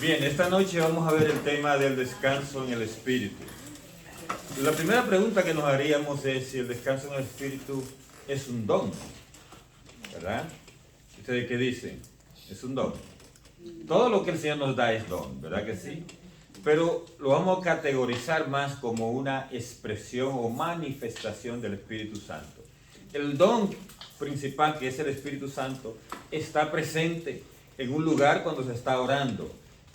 Bien, esta noche vamos a ver el tema del descanso en el espíritu. La primera pregunta que nos haríamos es si el descanso en el espíritu es un don, ¿verdad? ¿Ustedes qué dicen? Es un don. Todo lo que el Señor nos da es don, ¿verdad que sí? Pero lo vamos a categorizar más como una expresión o manifestación del Espíritu Santo. El don principal, que es el Espíritu Santo, está presente en un lugar cuando se está orando.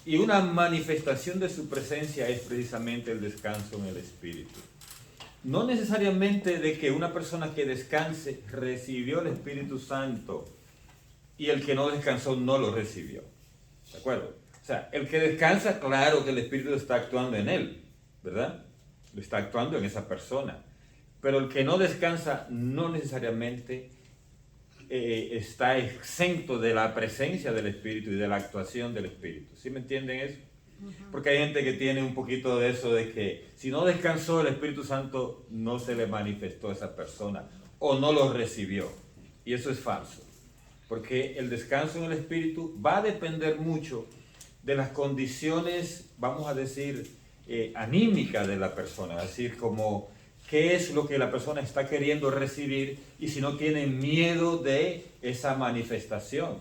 Y una manifestación de su presencia es precisamente el descanso en el Espíritu. No necesariamente de que una persona que descanse recibió el Espíritu Santo y el que no descansó no lo recibió. ¿De acuerdo? O sea, el que descansa, claro que el Espíritu está actuando en él, ¿verdad? Lo está actuando en esa persona. Pero el que no descansa no necesariamente está exento de la presencia del Espíritu y de la actuación del Espíritu. ¿Sí me entienden eso? Porque hay gente que tiene un poquito de eso de que si no descansó el Espíritu Santo no se le manifestó a esa persona o no lo recibió. Y eso es falso. Porque el descanso en el Espíritu va a depender mucho de las condiciones, vamos a decir, anímicas de la persona. Es decir, como qué es lo que la persona está queriendo recibir y si no tiene miedo de esa manifestación.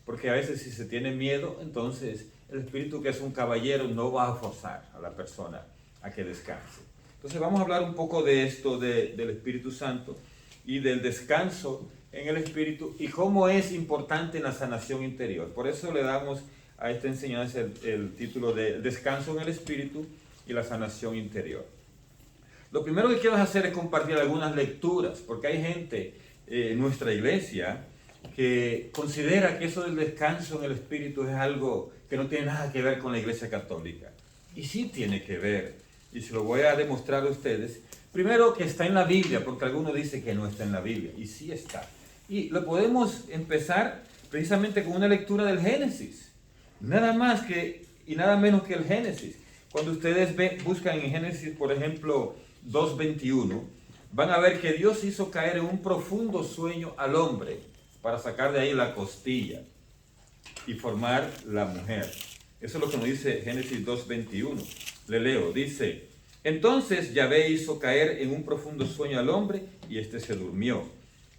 Porque a veces si se tiene miedo, entonces el Espíritu, que es un caballero, no va a forzar a la persona a que descanse. Entonces vamos a hablar un poco de esto del Espíritu Santo y del descanso en el Espíritu y cómo es importante en la sanación interior. Por eso le damos a esta enseñanza el título de Descanso en el Espíritu y la sanación interior. Lo primero que quiero hacer es compartir algunas lecturas, porque hay gente en nuestra iglesia que considera que eso del descanso en el Espíritu es algo que no tiene nada que ver con la iglesia católica. Y sí tiene que ver, y se lo voy a demostrar a ustedes. Primero, que está en la Biblia, porque algunos dicen que no está en la Biblia, y sí está. Y lo podemos empezar precisamente con una lectura del Génesis. Nada más que, y nada menos que el Génesis. Cuando ustedes buscan en Génesis, por ejemplo, 2:21, van a ver que Dios hizo caer en un profundo sueño al hombre para sacar de ahí la costilla y formar la mujer. Eso es lo que nos dice Génesis 2:21. Le leo, dice: entonces Yahvé hizo caer en un profundo sueño al hombre y éste se durmió.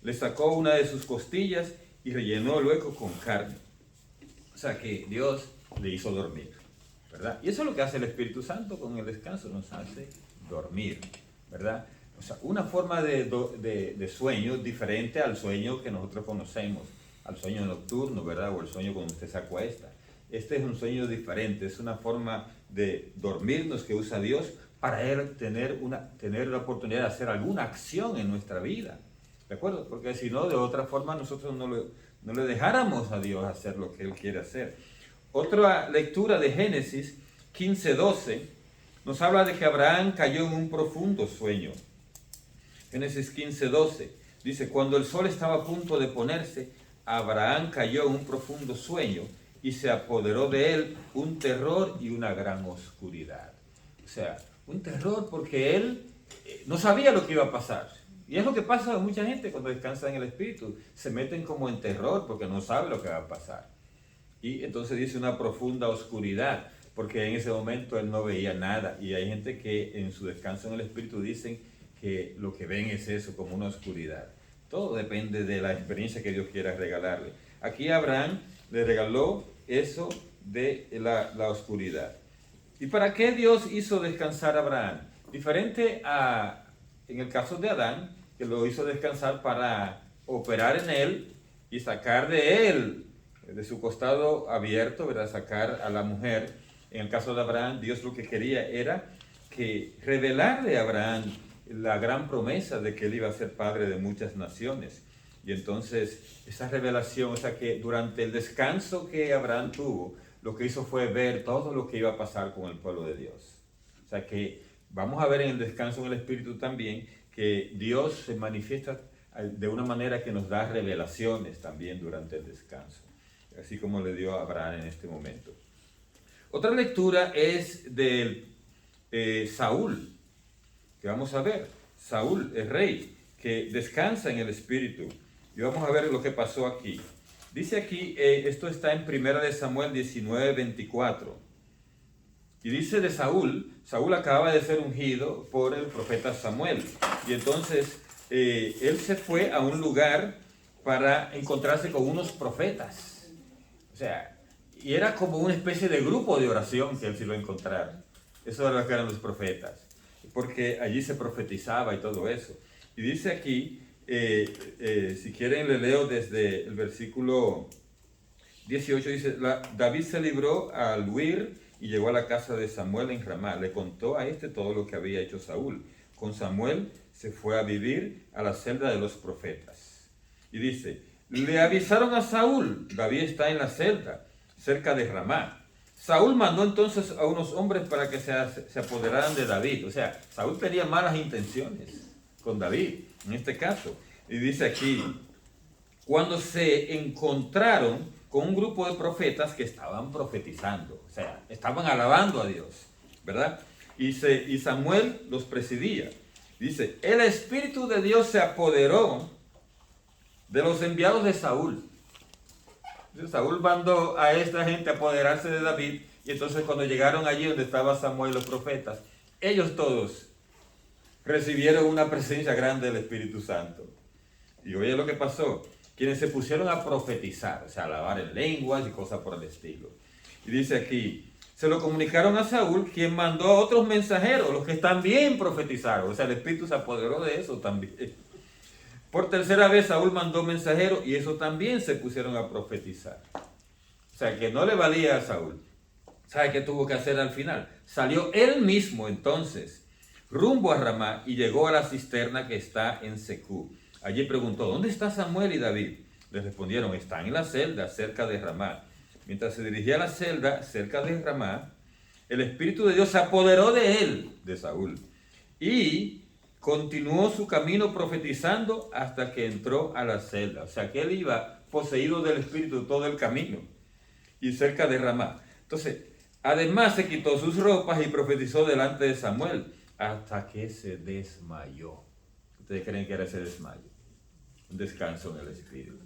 Le sacó una de sus costillas y rellenó el hueco con carne. O sea que Dios le hizo dormir, ¿verdad? Y eso es lo que hace el Espíritu Santo con el descanso, nos hace dormir, ¿verdad? O sea, una forma de sueño diferente al sueño que nosotros conocemos, al sueño nocturno, ¿verdad? O el sueño cuando usted se acuesta. Este es un sueño diferente, es una forma de dormirnos que usa Dios para él tener la oportunidad de hacer alguna acción en nuestra vida, ¿de acuerdo? Porque si no, de otra forma nosotros no le dejáramos a Dios hacer lo que Él quiere hacer. Otra lectura de Génesis 15:12 nos habla de que Abraham cayó en un profundo sueño. Génesis 15:12 dice: cuando el sol estaba a punto de ponerse, Abraham cayó en un profundo sueño y se apoderó de él un terror y una gran oscuridad. O sea, un terror porque él no sabía lo que iba a pasar. Y es lo que pasa a mucha gente cuando descansa en el Espíritu. Se meten como en terror porque no sabe lo que va a pasar. Y entonces dice una profunda oscuridad, porque en ese momento él no veía nada. Y hay gente que en su descanso en el Espíritu dicen que lo que ven es eso, como una oscuridad. Todo depende de la experiencia que Dios quiera regalarle. Aquí Abraham le regaló eso de la oscuridad. ¿Y para qué Dios hizo descansar a Abraham? Diferente a, en el caso de Adán, que lo hizo descansar para operar en él y sacar de él, de su costado abierto, ¿verdad? Sacar a la mujer. En el caso de Abraham, Dios lo que quería era que revelarle a Abraham la gran promesa de que él iba a ser padre de muchas naciones. Y entonces esa revelación, o sea que durante el descanso que Abraham tuvo, lo que hizo fue ver todo lo que iba a pasar con el pueblo de Dios. O sea que vamos a ver en el descanso en el Espíritu también que Dios se manifiesta de una manera que nos da revelaciones también durante el descanso, así como le dio a Abraham en este momento. Otra lectura es de Saúl, que vamos a ver. Saúl, el rey, que descansa en el Espíritu. Y vamos a ver lo que pasó aquí. Dice aquí, esto está en 1 de Samuel 19:24. Y dice de Saúl, Saúl acababa de ser ungido por el profeta Samuel. Y entonces él se fue a un lugar para encontrarse con unos profetas. O sea, y era como una especie de grupo de oración que él se iba a encontrar. Eso era lo que eran los profetas. Porque allí se profetizaba y todo eso. Y dice aquí, si quieren le leo desde el versículo 18, dice, David se libró al huir y llegó a la casa de Samuel en Ramá. Le contó a este todo lo que había hecho Saúl. Con Samuel se fue a vivir a la celda de los profetas. Y dice, le avisaron a Saúl, David está en la celda, cerca de Ramá. Saúl mandó entonces a unos hombres para que se apoderaran de David. O sea, Saúl tenía malas intenciones con David, en este caso. Y dice aquí, cuando se encontraron con un grupo de profetas que estaban profetizando, o sea, estaban alabando a Dios, ¿verdad? Y Samuel los presidía. Dice, el Espíritu de Dios se apoderó de los enviados de Saúl. Entonces, Saúl mandó a esta gente a apoderarse de David, y entonces cuando llegaron allí donde estaba Samuel y los profetas, ellos todos recibieron una presencia grande del Espíritu Santo. Y oye lo que pasó. Quienes se pusieron a profetizar, o sea, a hablar en lenguas y cosas por el estilo. Y dice aquí, se lo comunicaron a Saúl, quien mandó a otros mensajeros, los que también profetizaron. O sea, el Espíritu se apoderó de eso también. Por tercera vez Saúl mandó mensajeros y eso también se pusieron a profetizar. O sea, que no le valía a Saúl. ¿Sabe qué tuvo que hacer al final? Salió él mismo entonces, rumbo a Ramá, y llegó a la cisterna que está en Secú. Allí preguntó, ¿dónde está Samuel y David? Le respondieron, están en la celda cerca de Ramá. Mientras se dirigía a la celda cerca de Ramá, el Espíritu de Dios se apoderó de él, de Saúl, y continuó su camino profetizando hasta que entró a la celda. O sea que él iba poseído del Espíritu todo el camino y cerca de Ramá. Entonces, además se quitó sus ropas y profetizó delante de Samuel hasta que se desmayó. ¿Ustedes creen que era ese desmayo? Un descanso en el Espíritu.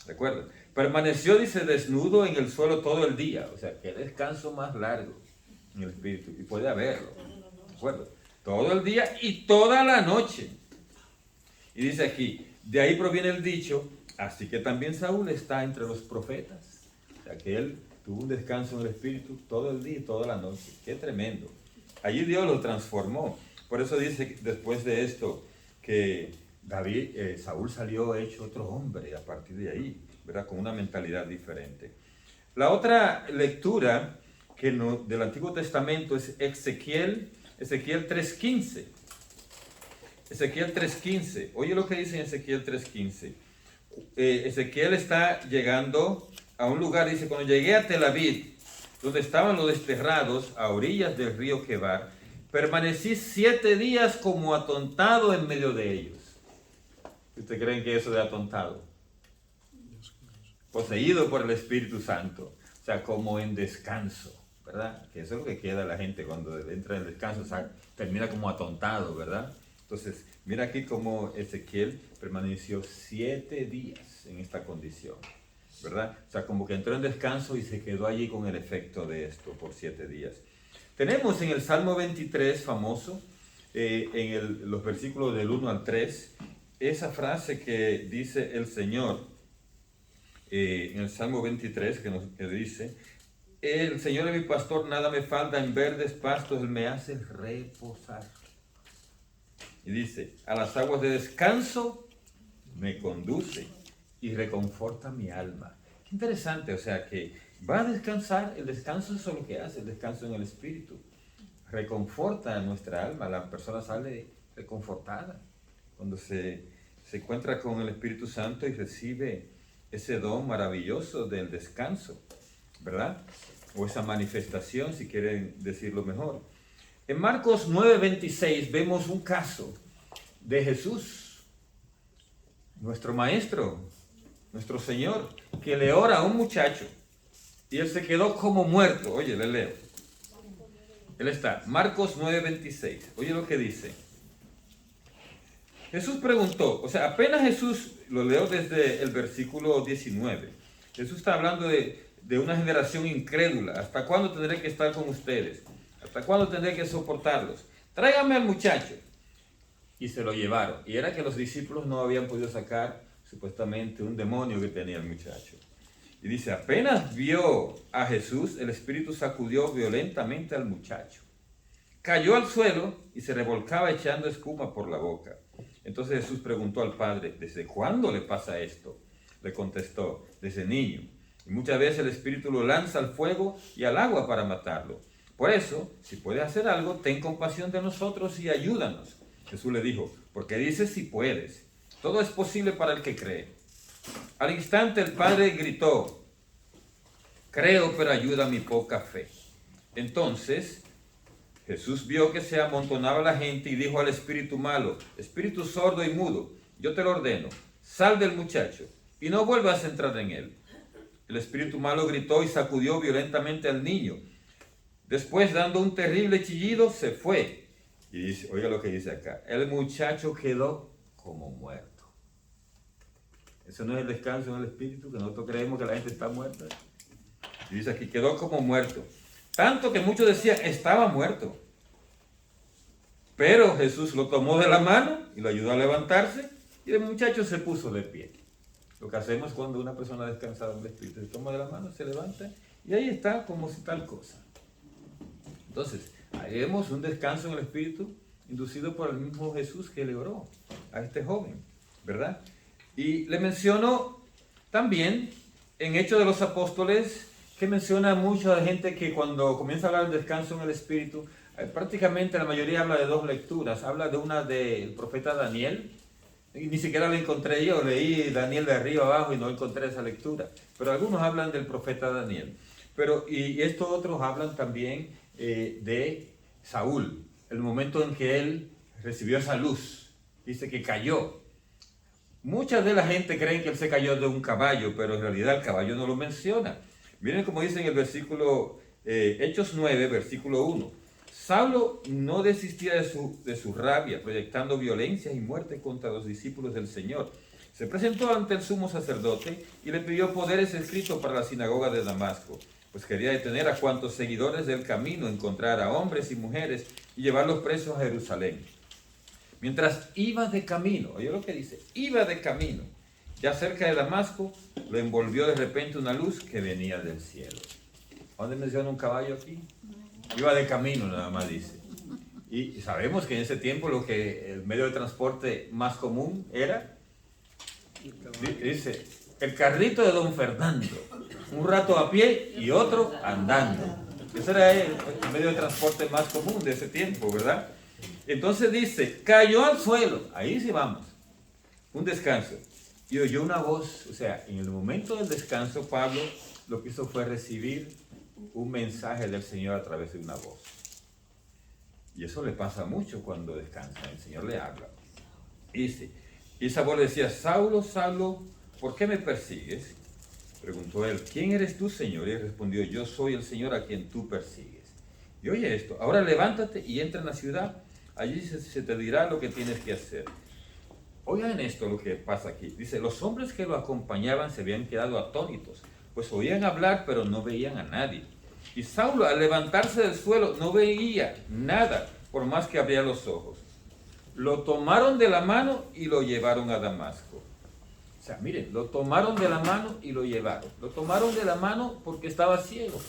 ¿Recuerdan? Permaneció, dice, desnudo en el suelo todo el día. O sea, qué descanso más largo en el Espíritu. Y puede haberlo. ¿De acuerdo? Todo el día y toda la noche. Y dice aquí, de ahí proviene el dicho, así que también Saúl está entre los profetas. O sea, que él tuvo un descanso en el Espíritu todo el día y toda la noche. Qué tremendo. Allí Dios lo transformó. Por eso dice después de esto que Saúl salió hecho otro hombre a partir de ahí, ¿verdad? Con una mentalidad diferente. La otra lectura del Antiguo Testamento es Ezequiel 3:15. Ezequiel 3:15. Oye lo que dice en Ezequiel 3:15. Ezequiel está llegando a un lugar, dice, cuando llegué a Tel Aviv, donde estaban los desterrados a orillas del río Quebar, permanecí 7 días como atontado en medio de ellos. ¿Ustedes creen que eso de atontado? Poseído por el Espíritu Santo. O sea, como en descanso, ¿verdad? Que eso es lo que queda la gente cuando entra en descanso, o sea, termina como atontado, ¿verdad? Entonces, mira aquí cómo Ezequiel permaneció 7 días en esta condición, ¿verdad? O sea, como que entró en descanso y se quedó allí con el efecto de esto por 7 días. Tenemos en el Salmo 23, famoso, los versículos del 1 al 3, esa frase que dice el Señor, en el Salmo 23, que dice, el Señor es mi pastor, nada me falta, en verdes pastos Él me hace reposar. Y dice, a las aguas de descanso me conduce y reconforta mi alma. Qué interesante, o sea que va a descansar, el descanso es lo que hace, el descanso en el Espíritu. Reconforta a nuestra alma, la persona sale reconfortada cuando se encuentra con el Espíritu Santo y recibe ese don maravilloso del descanso, ¿verdad? O esa manifestación, si quieren decirlo mejor. En Marcos 9:26 vemos un caso de Jesús, nuestro Maestro, nuestro Señor, que le ora a un muchacho y él se quedó como muerto. Oye, le leo. Él está, Marcos 9:26. Oye lo que dice. Jesús preguntó, o sea, apenas Jesús, lo leo desde el versículo 19. Jesús está hablando de una generación incrédula. ¿Hasta cuándo tendré que estar con ustedes? ¿Hasta cuándo tendré que soportarlos? Tráigame al muchacho. Y se lo llevaron. Y era que los discípulos no habían podido sacar supuestamente un demonio que tenía el muchacho. Y dice, apenas vio a Jesús, el espíritu sacudió violentamente al muchacho. Cayó al suelo y se revolcaba echando espuma por la boca. Entonces Jesús preguntó al padre, ¿desde cuándo le pasa esto? Le contestó, desde niño. Y muchas veces el espíritu lo lanza al fuego y al agua para matarlo. Por eso, si puedes hacer algo, ten compasión de nosotros y ayúdanos. Jesús le dijo, porque dices si puedes. Todo es posible para el que cree. Al instante el padre gritó, creo, pero ayuda mi poca fe. Entonces Jesús vio que se amontonaba la gente y dijo al espíritu malo, espíritu sordo y mudo, yo te lo ordeno, sal del muchacho y no vuelvas a entrar en él. El espíritu malo gritó y sacudió violentamente al niño. Después, dando un terrible chillido, se fue. Y dice, oiga lo que dice acá, el muchacho quedó como muerto. Eso no es el descanso en el espíritu, que nosotros creemos que la gente está muerta. Y dice aquí, quedó como muerto. Tanto que muchos decían, estaba muerto. Pero Jesús lo tomó de la mano y lo ayudó a levantarse y el muchacho se puso de pie. Lo que hacemos cuando una persona descansada en el espíritu, se toma de la mano, se levanta y ahí está como si tal cosa. Entonces, ahí vemos un descanso en el espíritu inducido por el mismo Jesús que le oró a este joven, ¿verdad? Y le menciono también en Hechos de los Apóstoles, que menciona mucho a gente que cuando comienza a hablar del descanso en el espíritu, prácticamente la mayoría habla de dos lecturas. Habla de una del profeta Daniel, y ni siquiera la encontré yo, leí Daniel de arriba abajo y no encontré esa lectura. Pero algunos hablan del profeta Daniel. Y estos otros hablan también de Saúl, el momento en que él recibió esa luz. Dice que cayó. Mucha de la gente creen que él se cayó de un caballo, pero en realidad el caballo no lo menciona. Miren cómo dice en el versículo, Hechos 9, versículo 1. Saulo no desistía de su rabia, proyectando violencia y muerte contra los discípulos del Señor. Se presentó ante el sumo sacerdote y le pidió poderes escritos para la sinagoga de Damasco, pues quería detener a cuantos seguidores del camino, encontrar a hombres y mujeres y llevarlos presos a Jerusalén. Mientras iba de camino, oye lo que dice, iba de camino, ya cerca de Damasco, lo envolvió de repente una luz que venía del cielo. ¿Dónde menciona un caballo aquí? Iba de camino, nada más dice. Y sabemos que en ese tiempo el medio de transporte más común era, dice, el carrito de don Fernando. Un rato a pie y otro andando. Ese era el medio de transporte más común de ese tiempo, ¿verdad? Entonces dice, cayó al suelo. Ahí sí vamos. Un descanso. Y oyó una voz, o sea, en el momento del descanso, Pablo lo que hizo fue recibir un mensaje del Señor a través de una voz. Y eso le pasa mucho cuando descansa, el Señor le habla. Dice, y esa voz le decía, Saulo, Saulo, ¿por qué me persigues? Preguntó él, ¿quién eres tú, Señor? Y él respondió, yo soy el Señor a quien tú persigues. Y oye esto, ahora levántate y entra en la ciudad, allí se te dirá lo que tienes que hacer. Oigan esto lo que pasa aquí. Dice, los hombres que lo acompañaban se habían quedado atónitos, pues oían hablar pero no veían a nadie. Y Saulo al levantarse del suelo no veía nada, por más que abría los ojos. Lo tomaron de la mano y lo llevaron a Damasco. O sea, miren, lo tomaron de la mano y lo llevaron. Lo tomaron de la mano porque estaba ciego,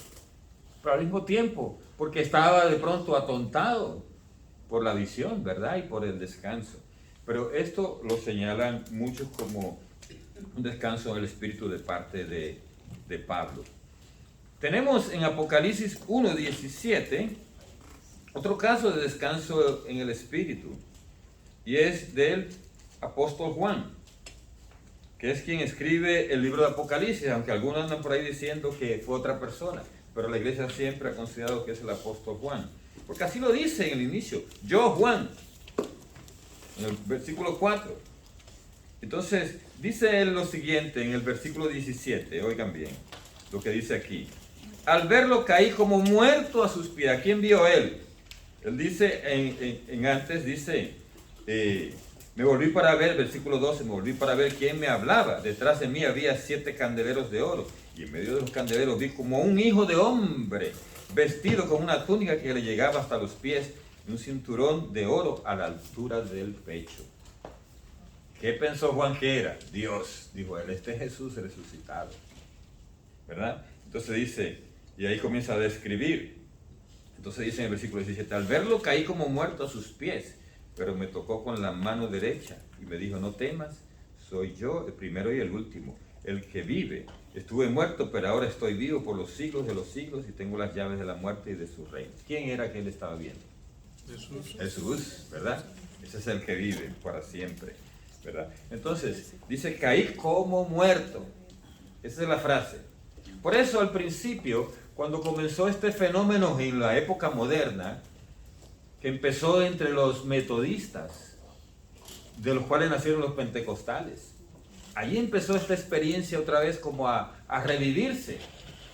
pero al mismo tiempo porque estaba de pronto atontado por la visión, ¿verdad? Y por el descanso. Pero esto lo señalan muchos como un descanso del espíritu de parte de Pablo. Tenemos en Apocalipsis 1:17 otro caso de descanso en el espíritu, y es del apóstol Juan, que es quien escribe el libro de Apocalipsis, aunque algunos andan por ahí diciendo que fue otra persona, pero la iglesia siempre ha considerado que es el apóstol Juan, porque así lo dice en el inicio, yo Juan, en el versículo 4. Entonces dice él lo siguiente en el versículo 17, oigan bien lo que dice aquí. Al verlo caí como muerto a sus pies. ¿A quién vio él? Él dice, en antes dice, Me volví para ver, versículo 12, me volví para ver quién me hablaba. Detrás de mí había 7 candeleros de oro, y en medio de los candeleros vi como un hijo de hombre, vestido con una túnica que le llegaba hasta los pies, y un cinturón de oro a la altura del pecho. ¿Qué pensó Juan que era? Dios, dijo él, este es Jesús resucitado. ¿Verdad? Entonces dice, y ahí comienza a describir. Entonces dice en el versículo 17, al verlo caí como muerto a sus pies, pero me tocó con la mano derecha y me dijo, no temas, soy yo el primero y el último, el que vive. Estuve muerto, pero ahora estoy vivo por los siglos de los siglos y tengo las llaves de la muerte y de su reino. ¿Quién era que él estaba viendo? Jesús. Jesús, ¿verdad? Ese es el que vive para siempre, ¿verdad? Entonces, dice, caí como muerto. Esa es la frase. Por eso al principio, cuando comenzó este fenómeno en la época moderna, que empezó entre los metodistas, de los cuales nacieron los pentecostales, allí empezó esta experiencia otra vez como a revivirse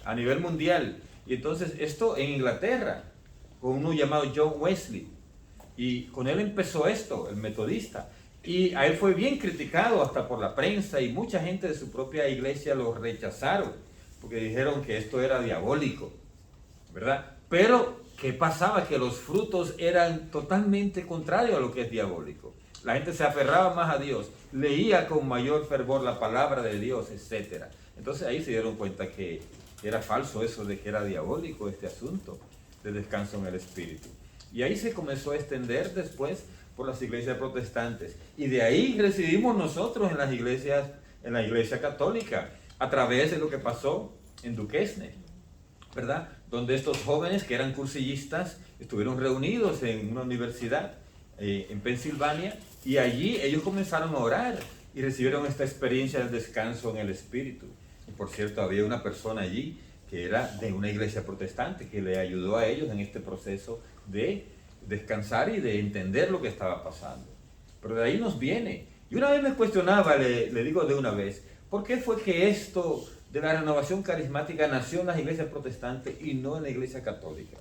a nivel mundial. Y entonces esto en Inglaterra, con uno llamado John Wesley, y con él empezó esto, el metodista, y a él fue bien criticado hasta por la prensa, y mucha gente de su propia iglesia lo rechazaron, porque dijeron que esto era diabólico, ¿verdad? Pero, ¿qué pasaba? Que los frutos eran totalmente contrarios a lo que es diabólico. La gente se aferraba más a Dios, leía con mayor fervor la palabra de Dios, etc. Entonces ahí se dieron cuenta que era falso eso de que era diabólico este asunto de descanso en el Espíritu. Y ahí se comenzó a extender después por las iglesias protestantes. Y de ahí recibimos nosotros en las iglesias, en la iglesia católica, a través de lo que pasó en Duquesne, ¿verdad? Donde estos jóvenes que eran cursillistas estuvieron reunidos en una universidad en Pensilvania, y allí ellos comenzaron a orar y recibieron esta experiencia del descanso en el Espíritu. Y por cierto, había una persona allí que era de una iglesia protestante que le ayudó a ellos en este proceso de descansar y de entender lo que estaba pasando. Pero de ahí nos viene. Y una vez me cuestionaba, le digo de una vez, ¿por qué fue que esto de la renovación carismática nació en las iglesias protestantes y no en la iglesia católica?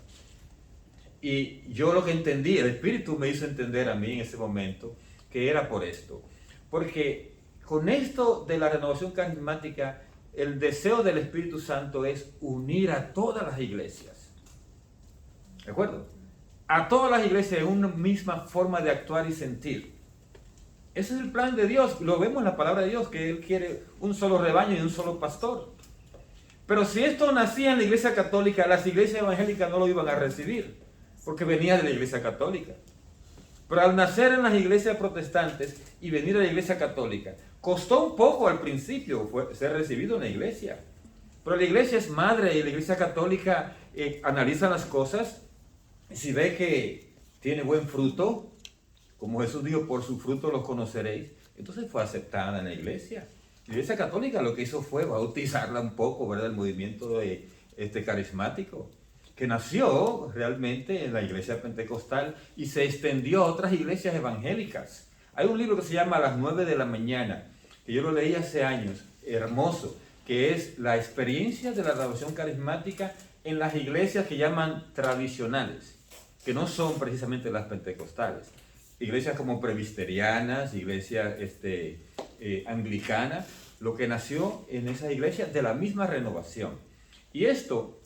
Y yo lo que entendí, el Espíritu me hizo entender a mí en ese momento que era por esto. Porque con esto de la renovación carismática, el deseo del Espíritu Santo es unir a todas las iglesias. ¿De acuerdo? A todas las iglesias en una misma forma de actuar y sentir. Ese es el plan de Dios. Lo vemos en la palabra de Dios, que Él quiere un solo rebaño y un solo pastor. Pero si esto nacía en la iglesia católica, las iglesias evangélicas no lo iban a recibir, porque venía de la iglesia católica. Pero al nacer en las iglesias protestantes y venir a la iglesia católica, costó un poco al principio ser recibido en la iglesia. Pero la iglesia es madre y la iglesia católica analiza las cosas, y si ve que tiene buen fruto, como Jesús dijo, por su fruto los conoceréis, entonces fue aceptada en la iglesia. La iglesia católica lo que hizo fue bautizarla un poco, ¿verdad? El movimiento carismático, que nació realmente en la iglesia pentecostal y se extendió a otras iglesias evangélicas. Hay un libro que se llama Las 9 de la mañana, que yo lo leí hace años, hermoso, que es la experiencia de la renovación carismática en las iglesias que llaman tradicionales, que no son precisamente las pentecostales. Iglesias como presbiterianas, iglesias anglicanas, lo que nació en esas iglesias de la misma renovación. Y esto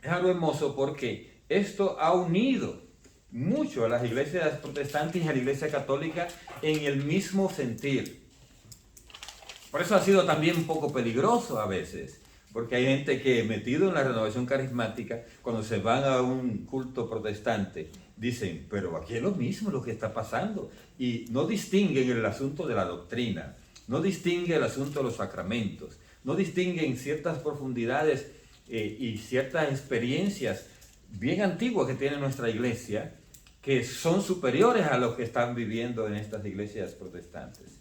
es algo hermoso porque esto ha unido mucho a las iglesias protestantes y a la iglesia católica en el mismo sentir. Por eso ha sido también un poco peligroso a veces, porque hay gente que metido en la renovación carismática, cuando se van a un culto protestante, dicen, pero aquí es lo mismo lo que está pasando, y no distinguen el asunto de la doctrina, no distinguen el asunto de los sacramentos, no distinguen ciertas profundidades y ciertas experiencias bien antiguas que tiene nuestra iglesia, que son superiores a lo que están viviendo en estas iglesias protestantes.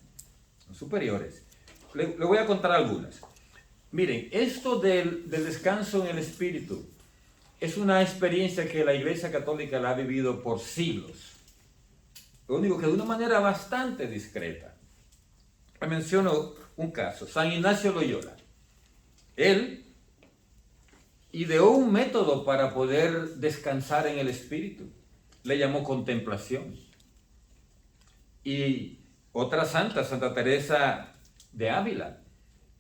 Son superiores. Le voy a contar algunas. Miren, esto del descanso en el Espíritu es una experiencia que la Iglesia Católica la ha vivido por siglos. Lo único que de una manera bastante discreta. Le menciono un caso, San Ignacio Loyola. Él ideó un método para poder descansar en el Espíritu. Le llamó contemplación. Y Otra santa, Santa Teresa de Ávila,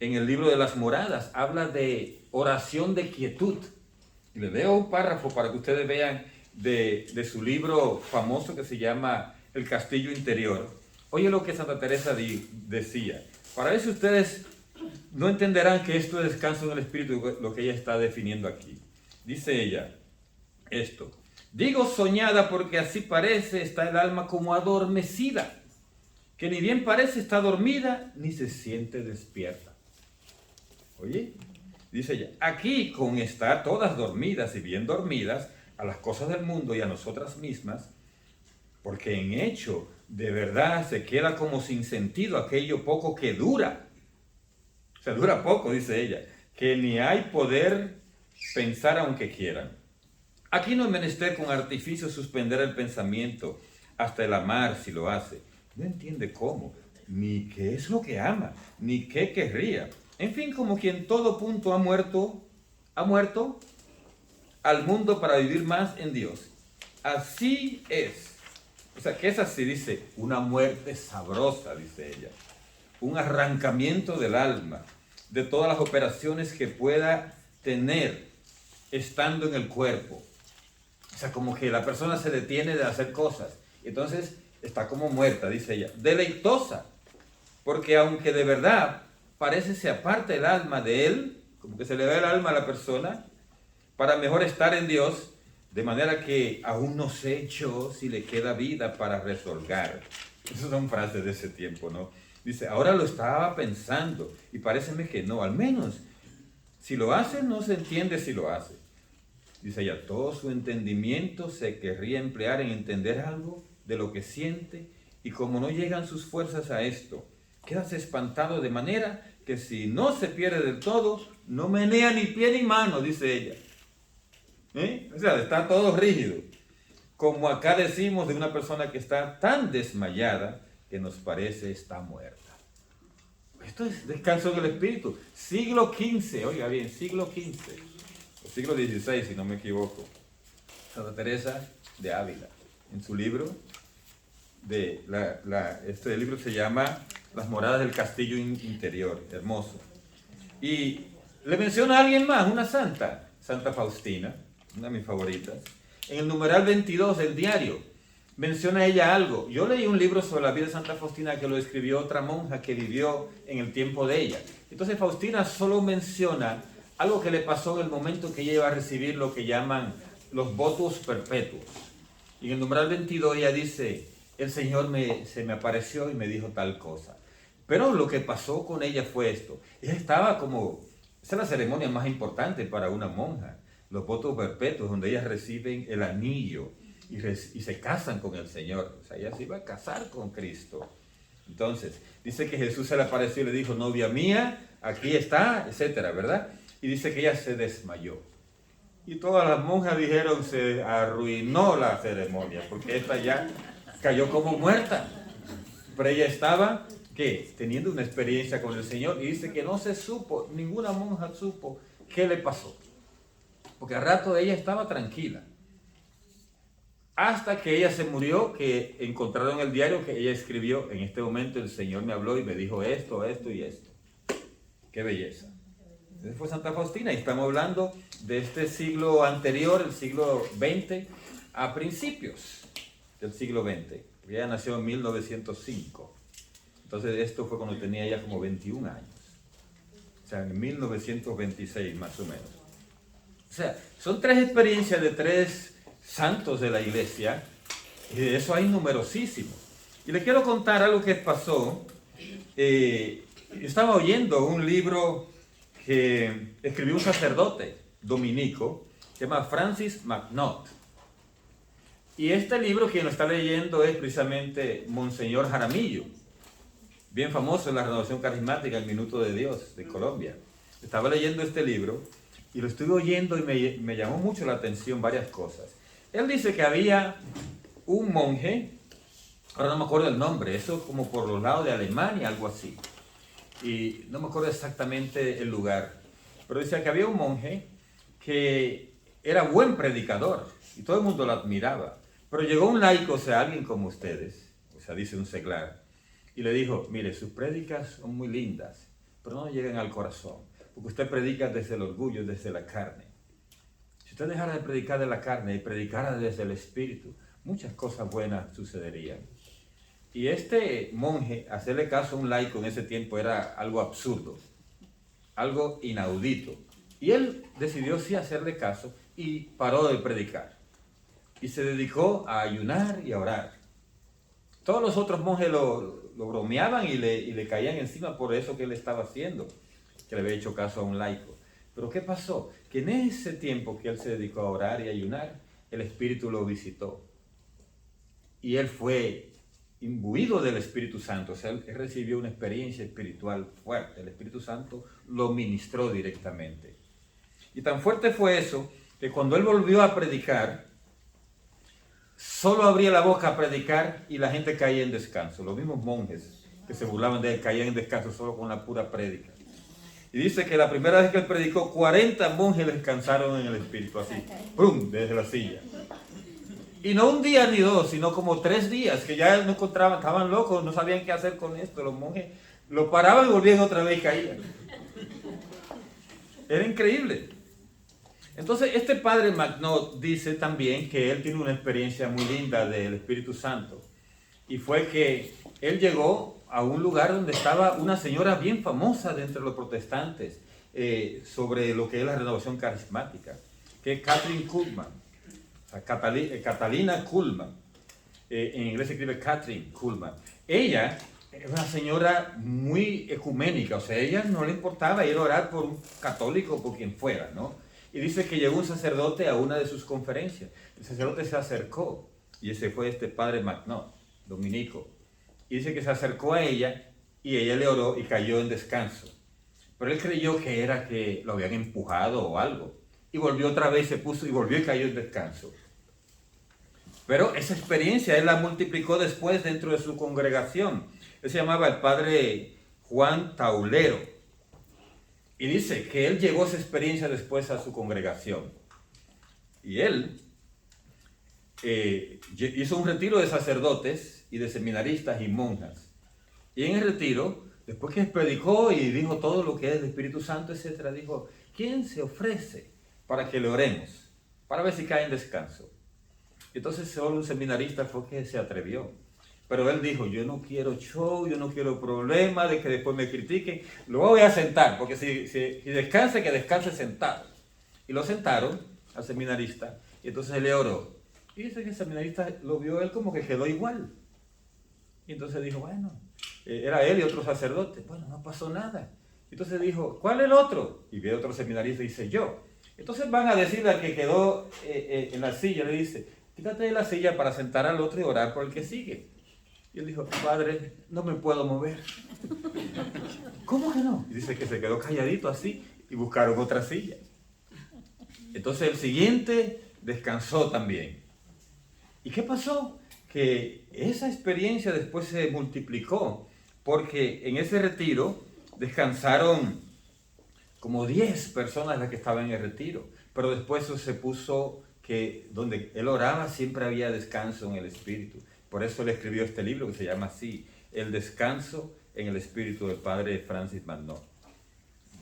en el libro de las moradas, habla de oración de quietud. Y les leo un párrafo para que ustedes vean de su libro famoso que se llama El Castillo Interior. Oye lo que Santa Teresa decía. Para ver si ustedes no entenderán que esto es descanso en el espíritu, lo que ella está definiendo aquí. Dice ella esto: digo soñada porque así parece está el alma como adormecida, que ni bien parece está dormida ni se siente despierta. Oye, dice ella, aquí con estar todas dormidas y bien dormidas a las cosas del mundo y a nosotras mismas, porque en hecho de verdad se queda como sin sentido aquello poco que dura. O sea, dura poco, dice ella, que ni hay poder pensar aunque quieran. Aquí no es menester con artificio suspender el pensamiento hasta el amar si lo hace. No entiende cómo, ni qué es lo que ama, ni qué querría. En fin, como quien todo punto ha muerto al mundo para vivir más en Dios. Así es. O sea, que es así, dice, una muerte sabrosa, dice ella. Un arrancamiento del alma, de todas las operaciones que pueda tener estando en el cuerpo. O sea, como que la persona se detiene de hacer cosas. Entonces está como muerta, dice ella. Deleitosa, porque aunque de verdad parece se aparte el alma de él, como que se le va el alma a la persona, para mejor estar en Dios, de manera que aún no sé yo si le queda vida para resolver. Esas son frases de ese tiempo, ¿no? Dice, ahora lo estaba pensando y paréceme que no, al menos si lo hace no se entiende si lo hace. Dice ella, todo su entendimiento se querría emplear en entender algo de lo que siente y como no llegan sus fuerzas a esto, quedas espantado de manera que si no se pierde del todo, no menea ni pie ni mano, dice ella. O sea, está todo rígido. Como acá decimos de una persona que está tan desmayada que nos parece está muerta. Esto es descanso en el espíritu. Siglo XV, oiga bien, siglo XV. O siglo XVI, si no me equivoco. Santa Teresa de Ávila. En su libro, este libro se llama Las moradas del castillo interior. Hermoso. Y le menciona a alguien más, una santa. Santa Faustina, una de mis favoritas. En el numeral 22 del diario, menciona ella algo. Yo leí un libro sobre la vida de Santa Faustina que lo escribió otra monja que vivió en el tiempo de ella. Entonces Faustina solo menciona algo que le pasó en el momento que ella iba a recibir lo que llaman los votos perpetuos. Y en el numeral 22 ella dice, el Señor se me apareció y me dijo tal cosa. Pero lo que pasó con ella fue esto. Ella estaba como, esa es la ceremonia más importante para una monja. Los votos perpetuos, donde ellas reciben el anillo y se casan con el Señor. O sea, ella se iba a casar con Cristo. Entonces, dice que Jesús se le apareció y le dijo, novia mía, aquí está, etcétera, ¿verdad? Y dice que ella se desmayó. Y todas las monjas dijeron, se arruinó la ceremonia, porque esta ya cayó como muerta. Pero ella estaba, ¿qué? Teniendo una experiencia con el Señor. Y dice que no se supo, ninguna monja supo qué le pasó. Porque al rato ella estaba tranquila. Hasta que ella se murió, que encontraron el diario que ella escribió, en este momento el Señor me habló y me dijo esto, esto y esto. ¡Qué belleza! Esa fue Santa Faustina y estamos hablando de este siglo anterior, el siglo XX, a principios del siglo XX. Ella nació en 1905. Entonces esto fue cuando tenía ella como 21 años. O sea, en 1926 más o menos. O sea, son tres experiencias de tres santos de la iglesia y de eso hay numerosísimos. Y les quiero contar algo que pasó. Estaba oyendo un libro que escribió un sacerdote dominico, se llama Francis MacNaught. Y este libro quien lo está leyendo es precisamente Monseñor Jaramillo, bien famoso en la Renovación Carismática, El Minuto de Dios, de Colombia. Estaba leyendo este libro y lo estuve oyendo y me llamó mucho la atención varias cosas. Él dice que había un monje, ahora no me acuerdo el nombre, eso como por los lados de Alemania, algo así. Y no me acuerdo exactamente el lugar, pero decía que había un monje que era buen predicador y todo el mundo lo admiraba. Pero llegó un laico, o sea, alguien como ustedes, o sea, dice un seglar, y le dijo, mire, sus prédicas son muy lindas, pero no llegan al corazón, porque usted predica desde el orgullo, desde la carne. Si usted dejara de predicar de la carne y predicara desde el espíritu, muchas cosas buenas sucederían. Y este monje, hacerle caso a un laico en ese tiempo era algo absurdo, algo inaudito. Y él decidió sí hacerle caso y paró de predicar. Y se dedicó a ayunar y a orar. Todos los otros monjes lo bromeaban y le caían encima por eso que él estaba haciendo, que le había hecho caso a un laico. Pero ¿qué pasó? Que en ese tiempo que él se dedicó a orar y a ayunar, el Espíritu lo visitó. Y él fue imbuido del Espíritu Santo, o sea, él recibió una experiencia espiritual fuerte. El Espíritu Santo lo ministró directamente. Y tan fuerte fue eso, que cuando él volvió a predicar, solo abría la boca a predicar y la gente caía en descanso. Los mismos monjes que se burlaban de él caían en descanso solo con la pura prédica. Y dice que la primera vez que él predicó, 40 monjes descansaron en el Espíritu, así, ¡pum!, desde la silla. Y no un día ni dos, sino como 3 días, que ya no encontraban, estaban locos, no sabían qué hacer con esto. Los monjes lo paraban y volvían otra vez y caían. Era increíble. Entonces, este padre McNaught dice también que él tiene una experiencia muy linda del Espíritu Santo. Y fue que él llegó a un lugar donde estaba una señora bien famosa de entre los protestantes sobre lo que es la renovación carismática, que es Kathryn Kuhlman. O sea, Catalina Kuhlman. En inglés se escribe Kathryn Kuhlman. Ella es una señora muy ecuménica, o sea, a ella no le importaba ir a orar por un católico o por quien fuera, ¿no? Y dice que llegó un sacerdote a una de sus conferencias. El sacerdote se acercó, y ese fue este padre McNaught, dominico. Y dice que se acercó a ella, y ella le oró y cayó en descanso. Pero él creyó que era que lo habían empujado o algo. Y volvió otra vez, se puso y volvió y cayó en descanso. Pero esa experiencia él la multiplicó después dentro de su congregación. Él se llamaba el padre Juan Taulero. Y dice que él llevó esa experiencia después a su congregación. Y él hizo un retiro de sacerdotes y de seminaristas y monjas. Y en el retiro, después que predicó y dijo todo lo que es el Espíritu Santo, etc., dijo, ¿quién se ofrece para que le oremos? Para ver si cae en descanso. Entonces solo un seminarista fue que se atrevió. Pero él dijo, yo no quiero show, yo no quiero problema de que después me critiquen. Lo voy a sentar, porque si descanse, que descanse sentado. Y lo sentaron al seminarista, y entonces él le oró. Y dice que el seminarista lo vio él como que quedó igual. Y entonces dijo, bueno, era él y otro sacerdote. Bueno, no pasó nada. Entonces dijo, ¿cuál es el otro? Y ve otro seminarista y dice, yo. Entonces van a decirle al que quedó en la silla, le dice, quítate de la silla para sentar al otro y orar por el que sigue. Y él dijo, padre, no me puedo mover. ¿Cómo que no? Y dice que se quedó calladito así y buscaron otra silla. Entonces el siguiente descansó también. ¿Y qué pasó? Que esa experiencia después se multiplicó porque en ese retiro descansaron como 10 personas las que estaban en el retiro. Pero después eso se puso que donde él oraba siempre había descanso en el Espíritu. Por eso él escribió este libro que se llama así, El descanso en el Espíritu, del padre Francis McNaught.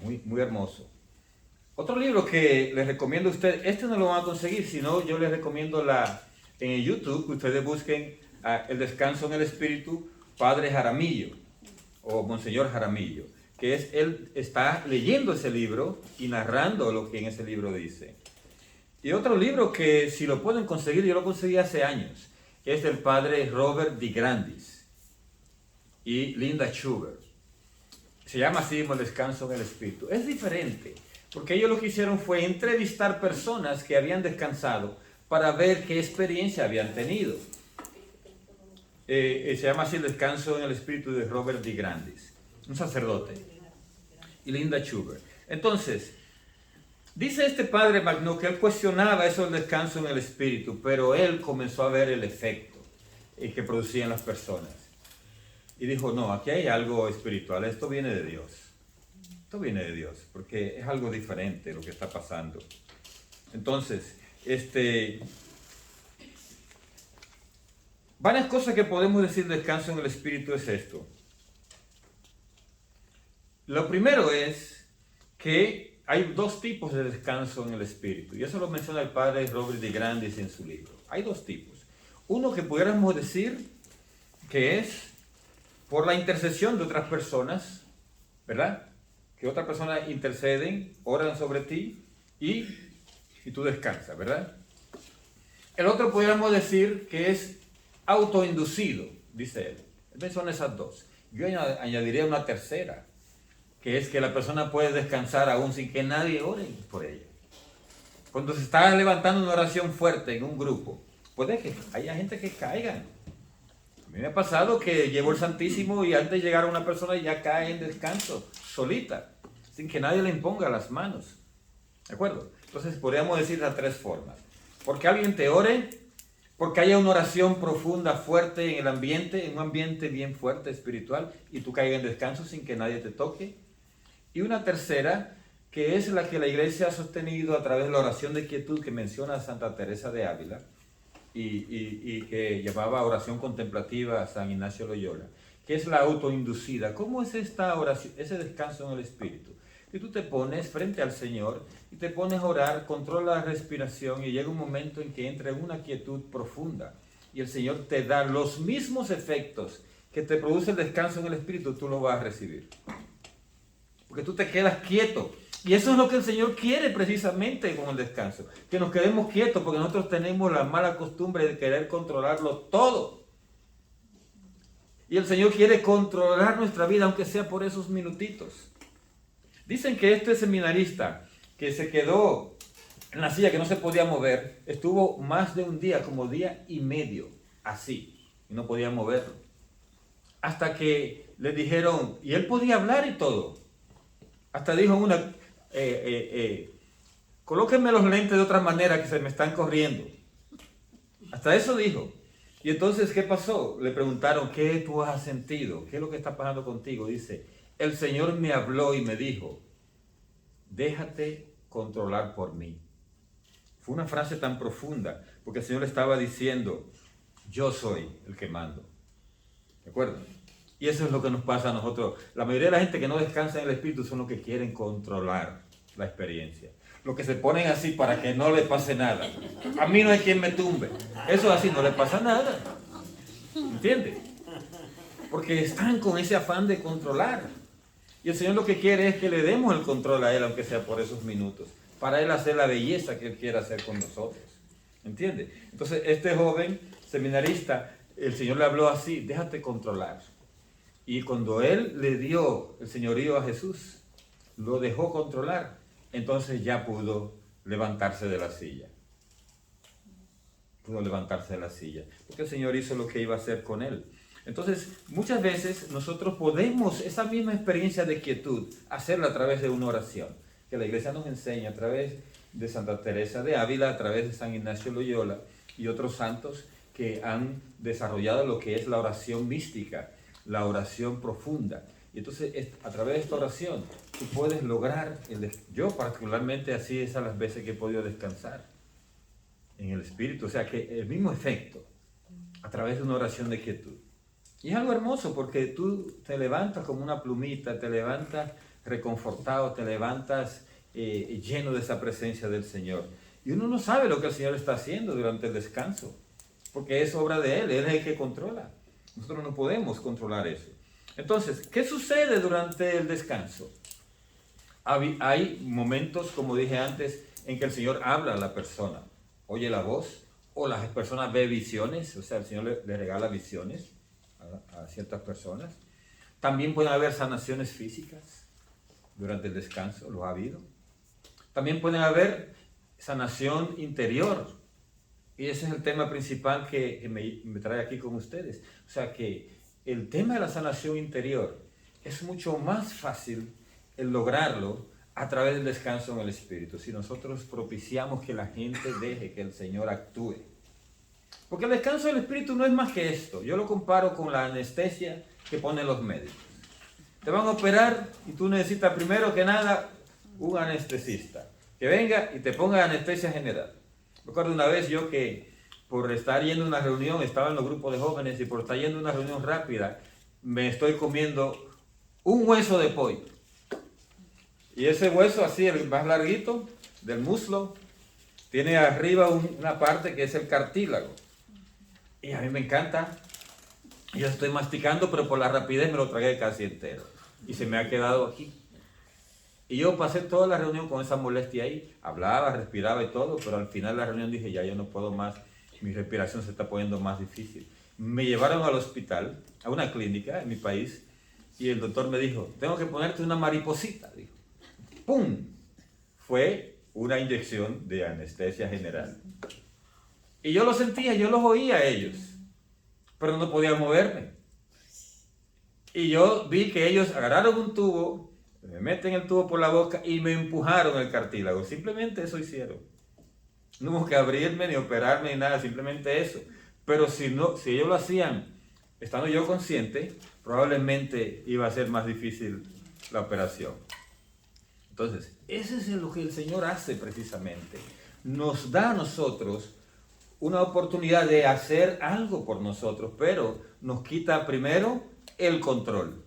Muy, muy hermoso. Otro libro que les recomiendo a ustedes, este no lo van a conseguir, sino yo les recomiendo en YouTube que ustedes busquen El descanso en el Espíritu, Padre Jaramillo o Monseñor Jaramillo, que él está leyendo ese libro y narrando lo que en ese libro dice. Y otro libro que si lo pueden conseguir, yo lo conseguí hace años, es del padre Robert DiGrandis y Linda Schubert. Se llama así mismo El descanso en el Espíritu. Es diferente, porque ellos lo que hicieron fue entrevistar personas que habían descansado para ver qué experiencia habían tenido. Se llama así El descanso en el Espíritu de Robert DiGrandis, un sacerdote, y Linda Schubert. Entonces, dice este padre McNaught que él cuestionaba eso del descanso en el Espíritu, pero él comenzó a ver el efecto que producían las personas. Y dijo, no, aquí hay algo espiritual, esto viene de Dios. Esto viene de Dios, porque es algo diferente lo que está pasando. Entonces, varias cosas que podemos decir de descanso en el Espíritu es esto. Lo primero es que hay dos tipos de descanso en el espíritu, y eso lo menciona el padre Robert de Grandis en su libro. Hay dos tipos. Uno que pudiéramos decir que es por la intercesión de otras personas, ¿verdad? Que otras personas interceden, oran sobre ti y tú descansas, ¿verdad? El otro pudiéramos decir que es autoinducido, dice él. Él menciona esas dos. Yo añadiría una tercera, que es que la persona puede descansar aún sin que nadie ore por ella. Cuando se está levantando una oración fuerte en un grupo, puede que haya gente que caiga. A mí me ha pasado que llevo el Santísimo y antes de llegar a una persona ya cae en descanso, solita, sin que nadie le imponga las manos. ¿De acuerdo? Entonces podríamos decir las tres formas. Porque alguien te ore, porque haya una oración profunda, fuerte en el ambiente, en un ambiente bien fuerte, espiritual, y tú caigas en descanso sin que nadie te toque. Y una tercera, que es la que la Iglesia ha sostenido a través de la oración de quietud que menciona Santa Teresa de Ávila, y que llamaba oración contemplativa a San Ignacio Loyola, que es la autoinducida. ¿Cómo es esta oración, ese descanso en el espíritu? Que tú te pones frente al Señor y te pones a orar, controla la respiración y llega un momento en que entra en una quietud profunda y el Señor te da los mismos efectos que te produce el descanso en el espíritu, tú lo vas a recibir. Porque tú te quedas quieto. Y eso es lo que el Señor quiere precisamente con el descanso. Que nos quedemos quietos porque nosotros tenemos la mala costumbre de querer controlarlo todo. Y el Señor quiere controlar nuestra vida aunque sea por esos minutitos. Dicen que este seminarista que se quedó en la silla que no se podía mover, estuvo más de un día, como día y medio, así, y no podía moverlo. Hasta que le dijeron, y él podía hablar y todo. Hasta dijo una, colóquenme los lentes de otra manera que se me están corriendo. Hasta eso dijo. Y entonces, ¿qué pasó? Le preguntaron, ¿qué tú has sentido? ¿Qué es lo que está pasando contigo? Dice, el Señor me habló y me dijo, déjate controlar por mí. Fue una frase tan profunda, porque el Señor le estaba diciendo, yo soy el que mando. ¿De acuerdo? Y eso es lo que nos pasa a nosotros. La mayoría de la gente que no descansa en el Espíritu son los que quieren controlar la experiencia. Los que se ponen así para que no le pase nada. A mí no hay quien me tumbe. Eso así, no le pasa nada. ¿Entiendes? Porque están con ese afán de controlar. Y el Señor lo que quiere es que le demos el control a Él, aunque sea por esos minutos. Para Él hacer la belleza que Él quiere hacer con nosotros. ¿Entiendes? Entonces, este joven seminarista, el Señor le habló así, déjate controlar. Y cuando Él le dio el señorío a Jesús, lo dejó controlar, entonces ya pudo levantarse de la silla. Pudo levantarse de la silla. Porque el Señor hizo lo que iba a hacer con Él. Entonces, muchas veces nosotros podemos esa misma experiencia de quietud hacerla a través de una oración, que la Iglesia nos enseña a través de Santa Teresa de Ávila, a través de San Ignacio Loyola y otros santos que han desarrollado lo que es la oración mística, la oración profunda. Y entonces, a través de esta oración, tú puedes lograr, yo particularmente así es a las veces que he podido descansar en el Espíritu, o sea que el mismo efecto, a través de una oración de quietud. Y es algo hermoso porque tú te levantas como una plumita, te levantas reconfortado, te levantas lleno de esa presencia del Señor. Y uno no sabe lo que el Señor está haciendo durante el descanso, porque es obra de Él es el que controla. Nosotros no podemos controlar eso. Entonces, ¿qué sucede durante el descanso? Hay momentos, como dije antes, en que el Señor habla a la persona, oye la voz, o las personas ven visiones, o sea, el Señor le regala visiones a ciertas personas. También pueden haber sanaciones físicas durante el descanso, lo ha habido. También pueden haber sanación interior. Y ese es el tema principal que me trae aquí con ustedes. O sea que el tema de la sanación interior es mucho más fácil el lograrlo a través del descanso en el Espíritu. Si nosotros propiciamos que la gente deje que el Señor actúe. Porque el descanso del Espíritu no es más que esto. Yo lo comparo con la anestesia que ponen los médicos. Te van a operar y tú necesitas primero que nada un anestesista. Que venga y te ponga anestesia general. Recuerdo una vez yo que por estar yendo a una reunión, estaba en los grupos de jóvenes y por estar yendo a una reunión rápida, me estoy comiendo un hueso de pollo. Y ese hueso así, el más larguito del muslo, tiene arriba una parte que es el cartílago. Y a mí me encanta. Yo estoy masticando, pero por la rapidez me lo tragué casi entero. Y se me ha quedado aquí. Y yo pasé toda la reunión con esa molestia ahí. Hablaba, respiraba y todo, pero al final de la reunión dije, ya yo no puedo más. Mi respiración se está poniendo más difícil. Me llevaron al hospital, a una clínica en mi país, y el doctor me dijo, tengo que ponerte una mariposita. Dijo, ¡pum! Fue una inyección de anestesia general. Y yo lo sentía, yo los oía a ellos, pero no podía moverme. Y yo vi que ellos agarraron un tubo, me meten el tubo por la boca y me empujaron el cartílago. Simplemente eso hicieron. No hubo que abrirme ni operarme ni nada, simplemente eso. Pero si ellos lo hacían estando yo consciente, probablemente iba a ser más difícil la operación. Entonces, eso es lo que el Señor hace precisamente. Nos da a nosotros una oportunidad de hacer algo por nosotros, pero nos quita primero el control.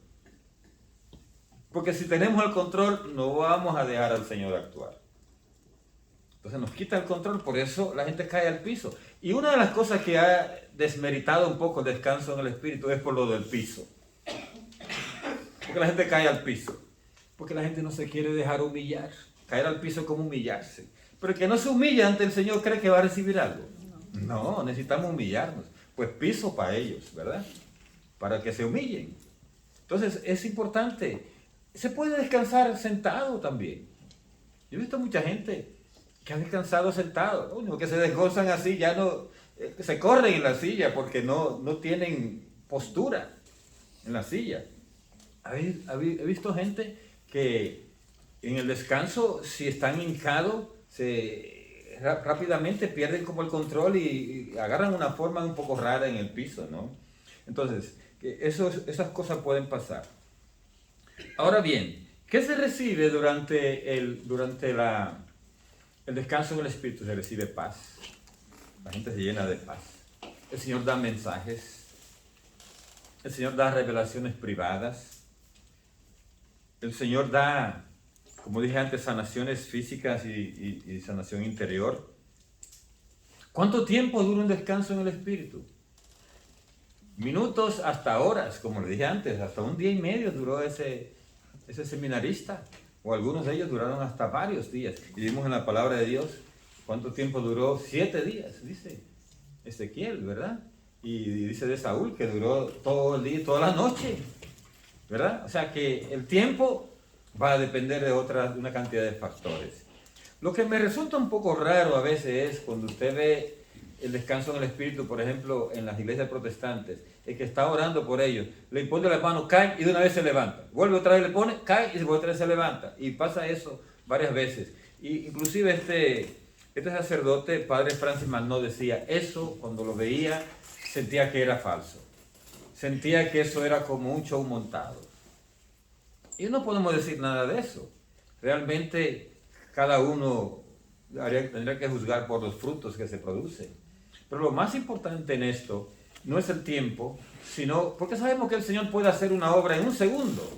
Porque si tenemos el control, no vamos a dejar al Señor actuar. Entonces nos quita el control, por eso la gente cae al piso. Y una de las cosas que ha desmeritado un poco el descanso en el espíritu es por lo del piso. Porque la gente cae al piso. Porque la gente no se quiere dejar humillar. Caer al piso es como humillarse. Pero el que no se humilla ante el Señor cree que va a recibir algo. No, necesitamos humillarnos. Pues piso para ellos, ¿verdad? Para que se humillen. Entonces es importante. Se puede descansar sentado también. Yo he visto mucha gente que ha descansado sentado. Lo único que se desgozan así, ya no, se corren en la silla porque no tienen postura en la silla. He visto gente que en el descanso, si están hincados, rápidamente pierden como el control y agarran una forma un poco rara en el piso, ¿no? Entonces, esas cosas pueden pasar. Ahora bien, ¿qué se recibe durante el descanso en el espíritu? Se recibe paz. La gente se llena de paz. El Señor da mensajes. El Señor da revelaciones privadas. El Señor da, como dije antes, sanaciones físicas y sanación interior. ¿Cuánto tiempo dura un descanso en el espíritu? Minutos hasta horas, como le dije antes, hasta 1 día y medio duró ese seminarista, o algunos de ellos duraron hasta varios días. Y vimos en la palabra de Dios cuánto tiempo duró, 7 días, dice Ezequiel, ¿verdad? Y dice de Saúl que duró todo el día, toda la noche, ¿verdad? O sea que el tiempo va a depender de una cantidad de factores. Lo que me resulta un poco raro a veces es cuando usted ve el descanso en el espíritu, por ejemplo, en las iglesias protestantes, el que está orando por ellos, le impone la mano, cae y de una vez se levanta. Vuelve otra vez, le pone, cae y otra vez se levanta. Y pasa eso varias veces. Y inclusive este sacerdote, padre Francis Manó, decía, eso cuando lo veía, sentía que era falso. Sentía que eso era como un show montado. Y no podemos decir nada de eso. Realmente cada uno tendría que juzgar por los frutos que se producen. Pero lo más importante en esto no es el tiempo, sino porque sabemos que el Señor puede hacer una obra en 1 segundo,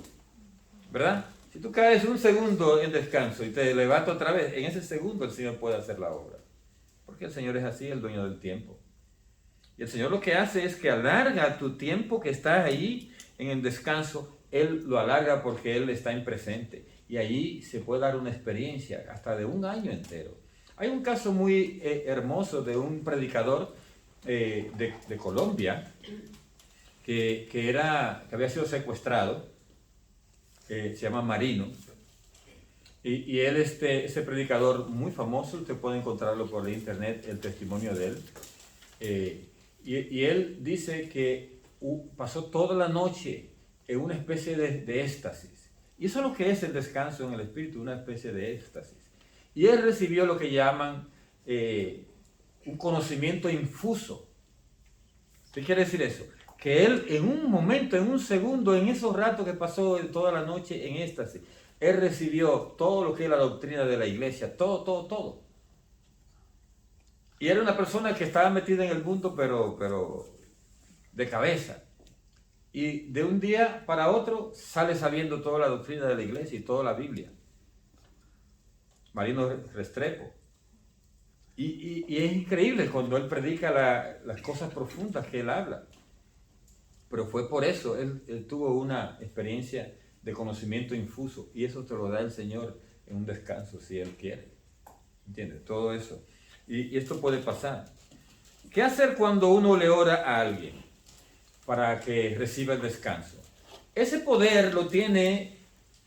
¿verdad? Si tú caes 1 segundo en descanso y te levantas otra vez, en ese segundo el Señor puede hacer la obra. Porque el Señor es así, el dueño del tiempo. Y el Señor lo que hace es que alarga tu tiempo que estás ahí en el descanso. Él lo alarga porque Él está en presente. Y allí se puede dar una experiencia hasta de 1 año entero. Hay un caso muy hermoso de un predicador de Colombia que había sido secuestrado, se llama Marino. Y él, ese predicador muy famoso, usted puede encontrarlo por el internet, el testimonio de él. Y él dice que pasó toda la noche en una especie de éxtasis. Y eso es lo que es el descanso en el espíritu, una especie de éxtasis. Y él recibió lo que llaman un conocimiento infuso. ¿Qué quiere decir eso? Que él en un momento, en 1 segundo, en esos ratos que pasó toda la noche en éxtasis, él recibió todo lo que es la doctrina de la iglesia, todo. Y era una persona que estaba metida en el mundo, pero de cabeza. Y de un día para otro sale sabiendo toda la doctrina de la iglesia y toda la Biblia. Marino Restrepo. Y es increíble cuando él predica las cosas profundas que él habla. Pero fue por eso, él tuvo una experiencia de conocimiento infuso, y eso te lo da el Señor en un descanso, si Él quiere. ¿Entiendes? Todo eso. Y esto puede pasar. ¿Qué hacer cuando uno le ora a alguien para que reciba el descanso? Ese poder lo tiene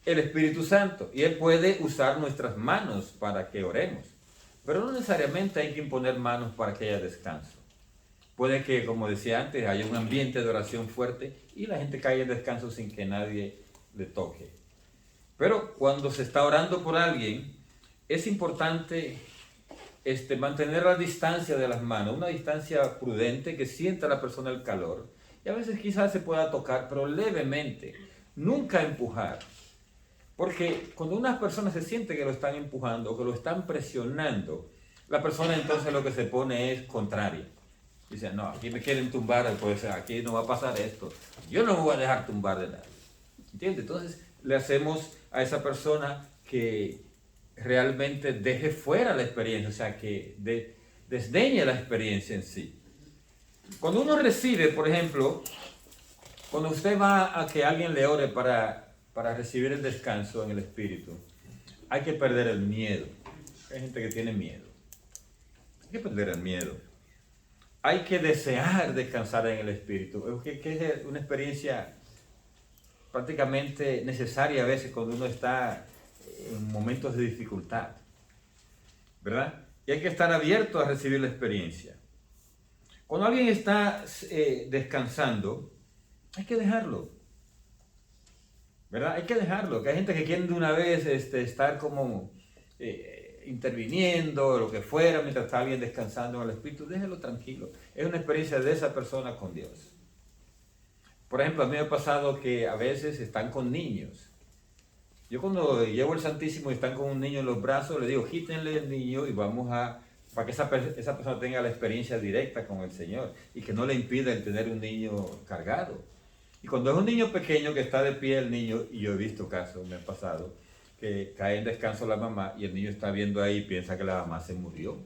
el Espíritu Santo, y Él puede usar nuestras manos para que oremos. Pero no necesariamente hay que imponer manos para que haya descanso. Puede que, como decía antes, haya un ambiente de oración fuerte y la gente caiga en descanso sin que nadie le toque. Pero cuando se está orando por alguien, es importante mantener la distancia de las manos, una distancia prudente, que sienta la persona el calor. Y a veces quizás se pueda tocar, pero levemente, nunca empujar. Porque cuando una persona se siente que lo están empujando o que lo están presionando, la persona entonces lo que se pone es contraria. Dice, no, aquí me quieren tumbar, pues aquí no va a pasar esto. Yo no me voy a dejar tumbar de nadie. ¿Entiendes? Entonces le hacemos a esa persona que realmente deje fuera la experiencia, o sea, que desdeñe la experiencia en sí. Cuando uno recibe, por ejemplo, cuando usted va a que alguien le ore para recibir el descanso en el espíritu, hay que perder el miedo. Hay gente que tiene miedo. Hay que perder el miedo. Hay que desear descansar en el espíritu, que es una experiencia prácticamente necesaria a veces cuando uno está en momentos de dificultad, ¿verdad? Y hay que estar abierto a recibir la experiencia. Cuando alguien está descansando, hay que dejarlo, ¿verdad? Hay que dejarlo, que hay gente que quiere de una vez estar como interviniendo, lo que fuera, mientras está alguien descansando en el espíritu. Déjelo tranquilo. Es una experiencia de esa persona con Dios. Por ejemplo, a mí me ha pasado que a veces están con niños. Yo cuando llevo el Santísimo y están con un niño en los brazos, le digo, quítenle el niño y vamos para que esa persona tenga la experiencia directa con el Señor y que no le impida el tener un niño cargado. Y cuando es un niño pequeño que está de pie el niño, y yo he visto casos, me ha pasado, que cae en descanso la mamá y el niño está viendo ahí y piensa que la mamá se murió.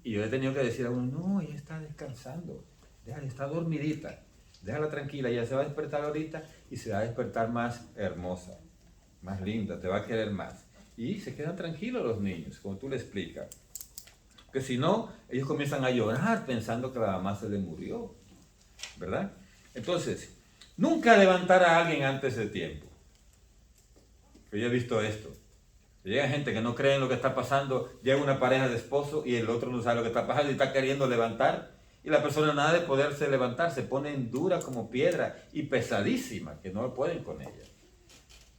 Y yo he tenido que decir a uno, no, ella está descansando, déjala, está dormidita, déjala tranquila, ella se va a despertar ahorita y se va a despertar más hermosa, más linda, te va a querer más. Y se quedan tranquilos los niños, como tú le explicas. Que si no, ellos comienzan a llorar pensando que la mamá se le murió, ¿verdad? Entonces, nunca levantar a alguien antes de tiempo. Yo he visto esto. Llega gente que no cree en lo que está pasando, llega una pareja de esposos y el otro no sabe lo que está pasando y está queriendo levantar. Y la persona nada de poderse levantar, se pone dura como piedra y pesadísima, que no pueden con ella,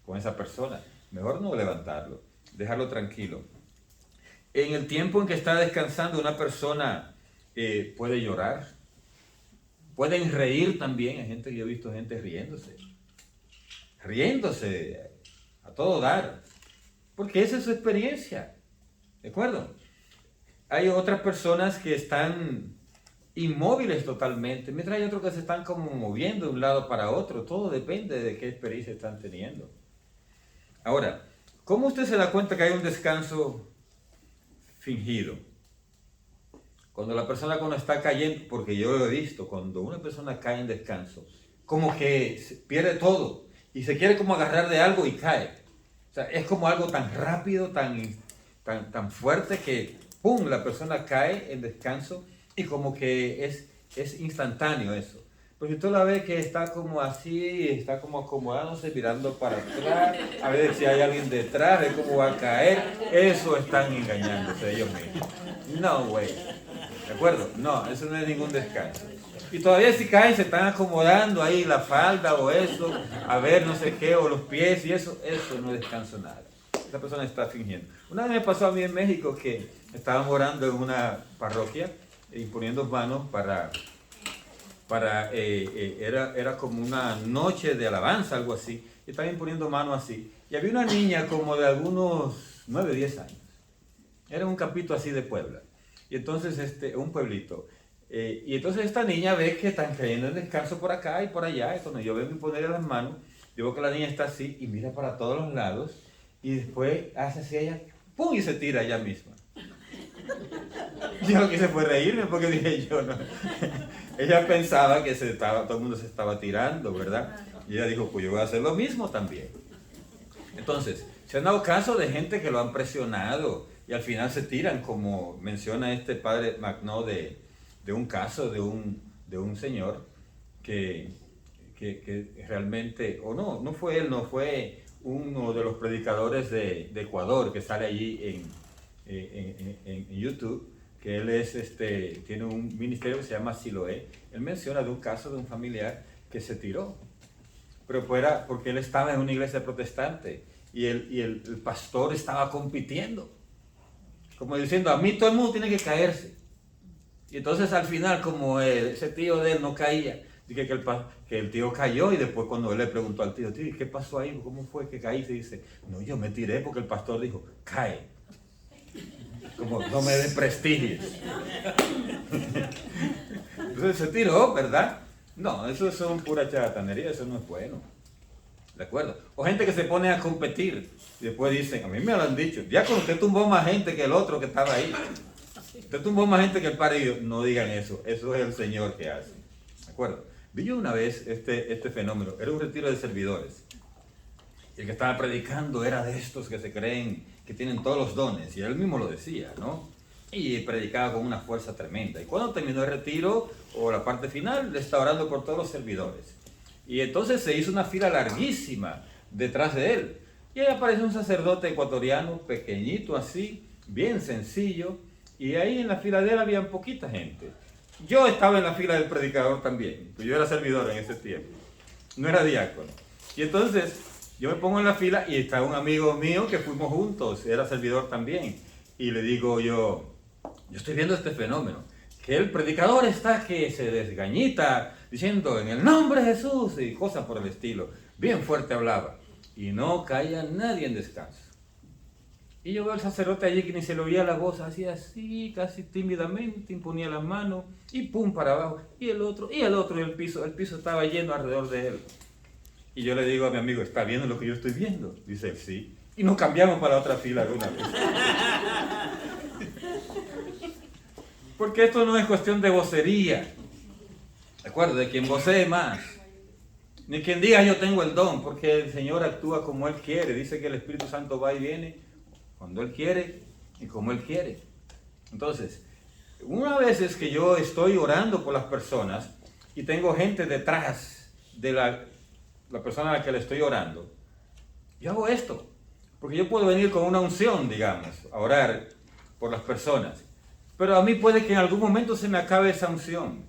con esa persona. Mejor no levantarlo, dejarlo tranquilo. En el tiempo en que está descansando, una persona puede llorar, pueden reír también. Hay gente que yo he visto gente riéndose a todo dar, porque esa es su experiencia, ¿de acuerdo? Hay otras personas que están inmóviles totalmente, mientras hay otros que se están como moviendo de un lado para otro. Todo depende de qué experiencia están teniendo. Ahora, ¿cómo usted se da cuenta que hay un descanso fingido? Cuando la persona cuando está cayendo, porque yo lo he visto, cuando una persona cae en descanso, como que pierde todo y se quiere como agarrar de algo y cae. O sea, es como algo tan rápido, tan fuerte que ¡pum!, la persona cae en descanso y como que es instantáneo eso. Pero si usted la ve que está como así, está como acomodándose, mirando para atrás, a ver si hay alguien detrás, de cómo va a caer, eso están engañándose ellos mismos. No, güey. ¿De acuerdo? No, eso no es ningún descanso. Y todavía si caen se están acomodando ahí la falda o eso, a ver no sé qué, o los pies y eso no es descanso nada. Esa persona está fingiendo. Una vez me pasó a mí en México que estaban orando en una parroquia, imponiendo manos era como una noche de alabanza, algo así, y estaban imponiendo manos así. Y había una niña como de algunos 9, 10 años. Era un campito así de Puebla. Y entonces, un pueblito. Y entonces esta niña ve que están cayendo en descanso por acá y por allá. Y cuando yo vengo y ponerle las manos, yo veo que la niña está así y mira para todos los lados. Y después hace así ella ¡pum! Y se tira ella misma. Yo lo que hice fue reírme porque dije yo, no. Ella pensaba que todo el mundo se estaba tirando, ¿verdad? Y ella dijo, pues yo voy a hacer lo mismo también. Entonces, se han dado casos de gente que lo han presionado y al final se tiran, como menciona este padre McNo de un caso de un señor que realmente, o no fue él, no fue uno de los predicadores de Ecuador que sale allí en YouTube, que él tiene un ministerio que se llama Siloé. Él menciona de un caso de un familiar que se tiró, pero era porque él estaba en una iglesia protestante y el pastor estaba compitiendo, como diciendo, a mí todo el mundo tiene que caerse. Y entonces al final, como ese tío de él no caía, dije que el tío cayó, y después cuando él le preguntó al tío, ¿qué pasó ahí? ¿Cómo fue que caíste? Y dice, no, yo me tiré porque el pastor dijo, cae. Como no me den prestigio. Entonces se tiró, ¿verdad? No, eso son pura charlatanería, eso no es bueno. ¿De acuerdo? O gente que se pone a competir y después dicen, a mí me lo han dicho, ya cuando usted tumbó más gente que el otro que estaba ahí. Usted tumbó más gente que el padre. No digan eso es el Señor que hace. ¿De acuerdo? Vi yo una vez este fenómeno, era un retiro de servidores. Y el que estaba predicando era de estos que se creen que tienen todos los dones, y él mismo lo decía, ¿no? Y predicaba con una fuerza tremenda. Y cuando terminó el retiro, o la parte final, le estaba orando por todos los servidores. Y entonces se hizo una fila larguísima detrás de él. Y ahí aparece un sacerdote ecuatoriano, pequeñito así, bien sencillo, y ahí en la fila de él había poquita gente. Yo estaba en la fila del predicador también, pues yo era servidor en ese tiempo, no era diácono. Y entonces yo me pongo en la fila y está un amigo mío que fuimos juntos, era servidor también. Y le digo yo estoy viendo este fenómeno, que el predicador está que se desgañita diciendo en el nombre de Jesús y cosas por el estilo. Bien fuerte hablaba y no caía nadie en descanso. Y yo veo al sacerdote allí que ni se le oía la voz, hacía así, casi tímidamente, imponía las manos y pum para abajo. Y el otro, y el piso estaba lleno alrededor de él. Y yo le digo a mi amigo, ¿está viendo lo que yo estoy viendo? Dice él, sí. Y nos cambiamos para la otra fila alguna vez. Porque esto no es cuestión de vocería. ¿De acuerdo? De quien vocee más. Ni quien diga yo tengo el don, porque el Señor actúa como Él quiere. Dice que el Espíritu Santo va y viene cuando Él quiere y como Él quiere. Entonces, una vez es que yo estoy orando por las personas y tengo gente detrás de la persona a la que le estoy orando, yo hago esto. Porque yo puedo venir con una unción, digamos, a orar por las personas. Pero a mí puede que en algún momento se me acabe esa unción.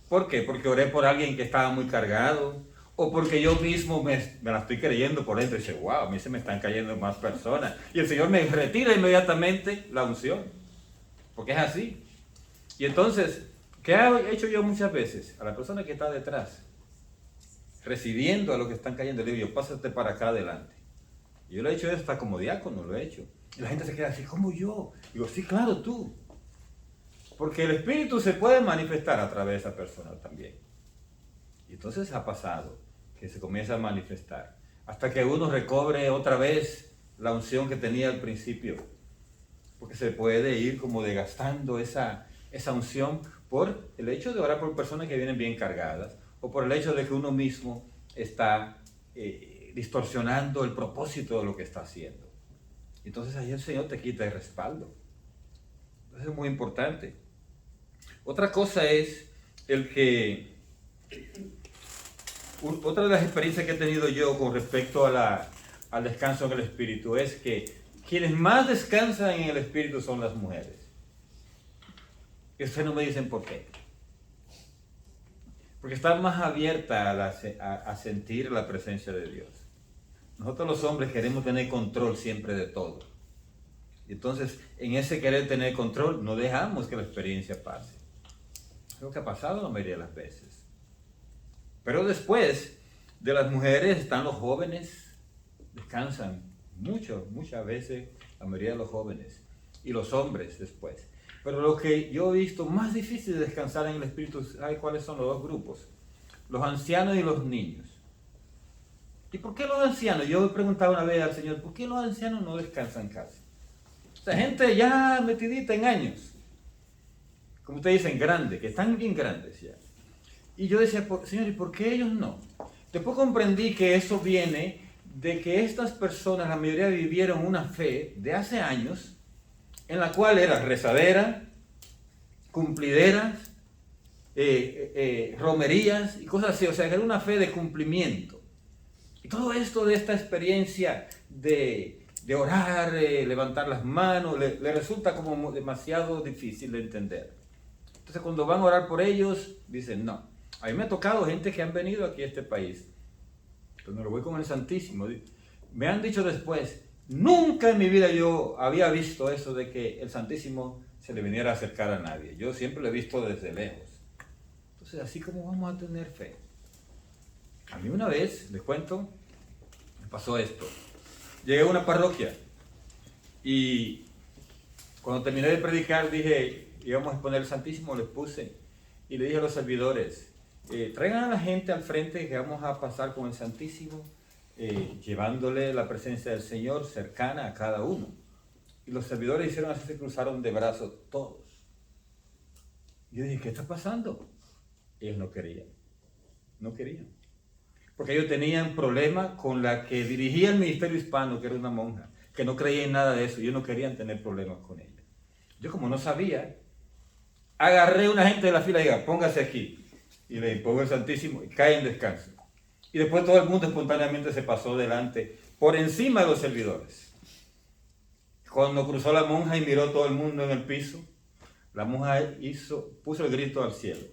¿Por qué? Porque oré por alguien que estaba muy cargado, o porque yo mismo me la estoy creyendo por dentro y dice, wow, a mí se me están cayendo más personas. Y el Señor me retira inmediatamente la unción. Porque es así. Y entonces, ¿qué he hecho yo muchas veces? A la persona que está detrás, recibiendo a los que están cayendo, le digo, pásate para acá adelante. Y yo lo he hecho hasta como diácono, lo he hecho. Y la gente se queda así, ¿cómo yo? Digo, sí, claro, tú. Porque el Espíritu se puede manifestar a través de esa persona también. Y entonces ha pasado que se comienza a manifestar hasta que uno recobre otra vez la unción que tenía al principio. Porque se puede ir como desgastando esa unción por el hecho de orar por personas que vienen bien cargadas, o por el hecho de que uno mismo está distorsionando el propósito de lo que está haciendo. Entonces ahí el Señor te quita el respaldo. Eso es muy importante. Otra cosa es otra de las experiencias que he tenido yo con respecto al descanso en el Espíritu es que quienes más descansan en el Espíritu son las mujeres. Y ustedes no me dicen por qué. Porque están más abiertas a sentir la presencia de Dios. Nosotros los hombres queremos tener control siempre de todo. Y entonces, en ese querer tener control, no dejamos que la experiencia pase. Es lo que ha pasado la mayoría de las veces. Pero después de las mujeres están los jóvenes, descansan muchas veces la mayoría de los jóvenes. Y los hombres después. Pero lo que yo he visto más difícil de descansar en el Espíritu, ¿sabe cuáles son los dos grupos? Los ancianos y los niños. ¿Y por qué los ancianos? Yo he preguntado una vez al Señor, ¿por qué los ancianos no descansan casi? O sea, gente ya metidita en años. Como ustedes dicen, grandes, que están bien grandes ya. Y yo decía, Señor, ¿y por qué ellos no? Después comprendí que eso viene de que estas personas, la mayoría vivieron una fe de hace años, en la cual era rezadera, cumplideras, romerías y cosas así. O sea, que era una fe de cumplimiento. Y todo esto de esta experiencia de orar, levantar las manos, le resulta como demasiado difícil de entender. Entonces cuando van a orar por ellos, dicen, no. A mí me ha tocado gente que han venido aquí a este país. Cuando lo voy con el Santísimo, me han dicho después, nunca en mi vida yo había visto eso de que el Santísimo se le viniera a acercar a nadie. Yo siempre lo he visto desde lejos. Entonces, así como vamos a tener fe. A mí una vez, les cuento, me pasó esto. Llegué a una parroquia y cuando terminé de predicar dije, íbamos a exponer el Santísimo, les puse y le dije a los servidores, traigan a la gente al frente que vamos a pasar con el Santísimo, llevándole la presencia del Señor cercana a cada uno. Y los servidores hicieron así, se cruzaron de brazos todos. Y yo dije, ¿qué está pasando? Ellos no querían. Porque ellos tenían problemas con la que dirigía el ministerio hispano, que era una monja, que no creía en nada de eso. Ellos no querían tener problemas con ella. Yo como no sabía, agarré a una gente de la fila y dije, póngase aquí. Y le pongo el Santísimo y cae en descanso. Y después todo el mundo espontáneamente se pasó delante, por encima de los servidores. Cuando cruzó la monja y miró todo el mundo en el piso, la monja puso el grito al cielo.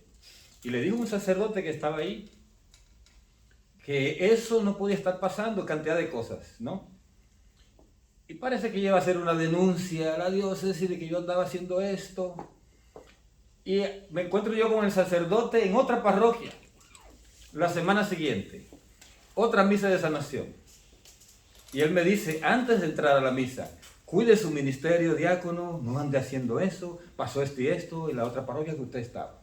Y le dijo a un sacerdote que estaba ahí, que eso no podía estar pasando, cantidad de cosas, ¿no? Y parece que iba a hacer una denuncia a la diócesis de que yo andaba haciendo esto. Y me encuentro yo con el sacerdote en otra parroquia, la semana siguiente, otra misa de sanación. Y él me dice, antes de entrar a la misa, cuide su ministerio, diácono, no ande haciendo eso, pasó esto y esto, en la otra parroquia que usted estaba.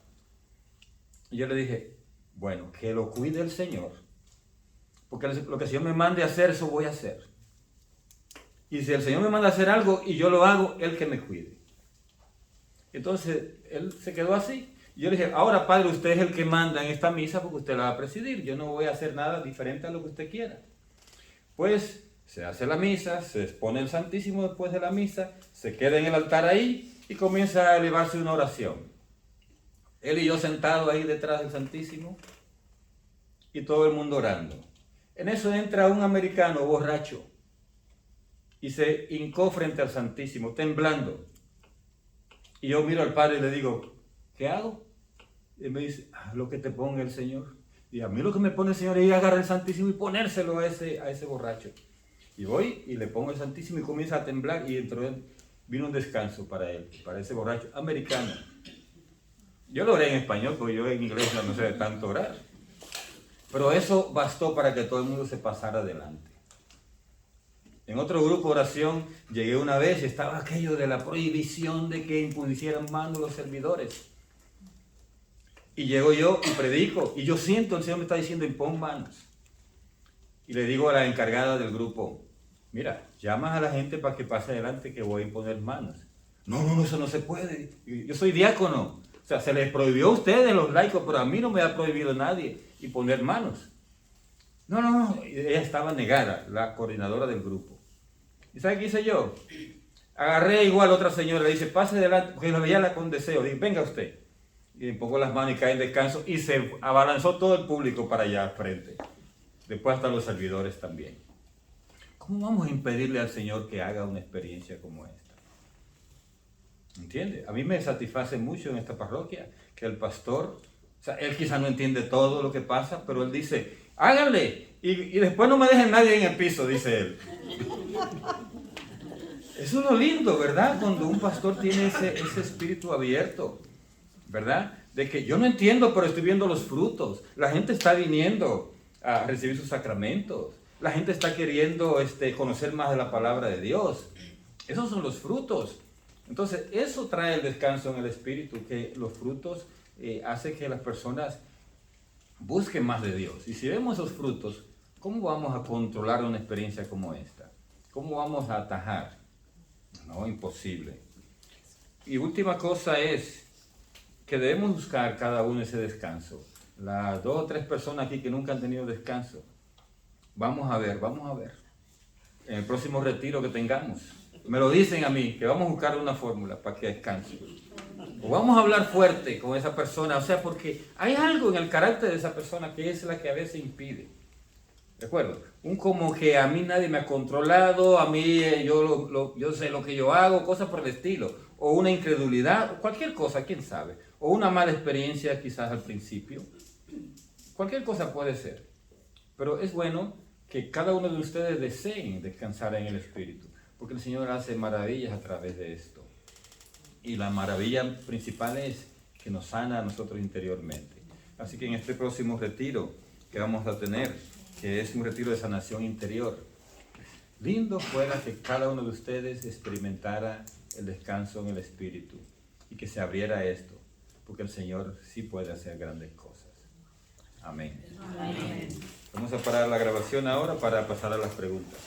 Y yo le dije, bueno, que lo cuide el Señor, porque lo que el Señor me mande a hacer, eso voy a hacer. Y si el Señor me manda a hacer algo y yo lo hago, Él que me cuide. Entonces, él se quedó así. Y yo le dije, ahora Padre, usted es el que manda en esta misa porque usted la va a presidir. Yo no voy a hacer nada diferente a lo que usted quiera. Pues se hace la misa, se expone el Santísimo después de la misa, se queda en el altar ahí y comienza a elevarse una oración. Él y yo sentados ahí detrás del Santísimo y todo el mundo orando. En eso entra un americano borracho y se hincó frente al Santísimo, temblando. Y yo miro al Padre y le digo, ¿qué hago? Y él me dice, lo que te ponga el Señor. Y a mí lo que me pone el Señor es ir a agarrar el Santísimo y ponérselo a ese borracho. Y voy y le pongo el Santísimo y comienza a temblar y vino un descanso para él, para ese borracho americano. Yo lo oré en español porque yo en inglés no sé de tanto orar. Pero eso bastó para que todo el mundo se pasara adelante. En otro grupo de oración llegué una vez y estaba aquello de la prohibición de que impusieran manos los servidores. Y llego yo y predico y yo siento, el Señor me está diciendo, impon manos. Y le digo a la encargada del grupo, mira, llamas a la gente para que pase adelante que voy a imponer manos. No, eso no se puede. Yo soy diácono. O sea, se les prohibió a ustedes los laicos, pero a mí no me ha prohibido nadie imponer manos. No. Ella estaba negada, la coordinadora del grupo. ¿Y sabe qué hice yo? Agarré igual a otra señora, le dice, pase adelante, porque la veía con deseo. Dije, venga usted. Y le pongo las manos y cae en descanso y se abalanzó todo el público para allá al frente. Después hasta los servidores también. ¿Cómo vamos a impedirle al Señor que haga una experiencia como esta? ¿Entiende? A mí me satisface mucho en esta parroquia que el pastor, o sea, él quizá no entiende todo lo que pasa, pero él dice, háganle y después no me dejen nadie en el piso, dice él. Eso es lo lindo, ¿verdad? Cuando un pastor tiene ese espíritu abierto, ¿verdad? De que yo no entiendo, pero estoy viendo los frutos. La gente está viniendo a recibir sus sacramentos. La gente está queriendo conocer más de la palabra de Dios. Esos son los frutos. Entonces, eso trae el descanso en el espíritu, que los frutos hacen que las personas busquen más de Dios. Y si vemos esos frutos, ¿cómo vamos a controlar una experiencia como esta? ¿Cómo vamos a atajar? No, imposible. Y última cosa es que debemos buscar cada uno ese descanso. Las 2 o 3 personas aquí que nunca han tenido descanso, vamos a ver. En el próximo retiro que tengamos, me lo dicen a mí, que vamos a buscar una fórmula para que descanse. O vamos a hablar fuerte con esa persona, o sea, porque hay algo en el carácter de esa persona que es la que a veces impide. ¿De acuerdo? Un como que a mí nadie me ha controlado, a mí yo sé lo que yo hago, cosas por el estilo. O una incredulidad, o cualquier cosa, quién sabe. O una mala experiencia quizás al principio. Cualquier cosa puede ser. Pero es bueno que cada uno de ustedes deseen descansar en el Espíritu, porque el Señor hace maravillas a través de esto. Y la maravilla principal es que nos sana a nosotros interiormente. Así que en este próximo retiro que vamos a tener, que es un retiro de sanación interior, lindo fuera que cada uno de ustedes experimentara el descanso en el Espíritu y que se abriera esto, porque el Señor sí puede hacer grandes cosas. Amén. Amén. Vamos a parar la grabación ahora para pasar a las preguntas.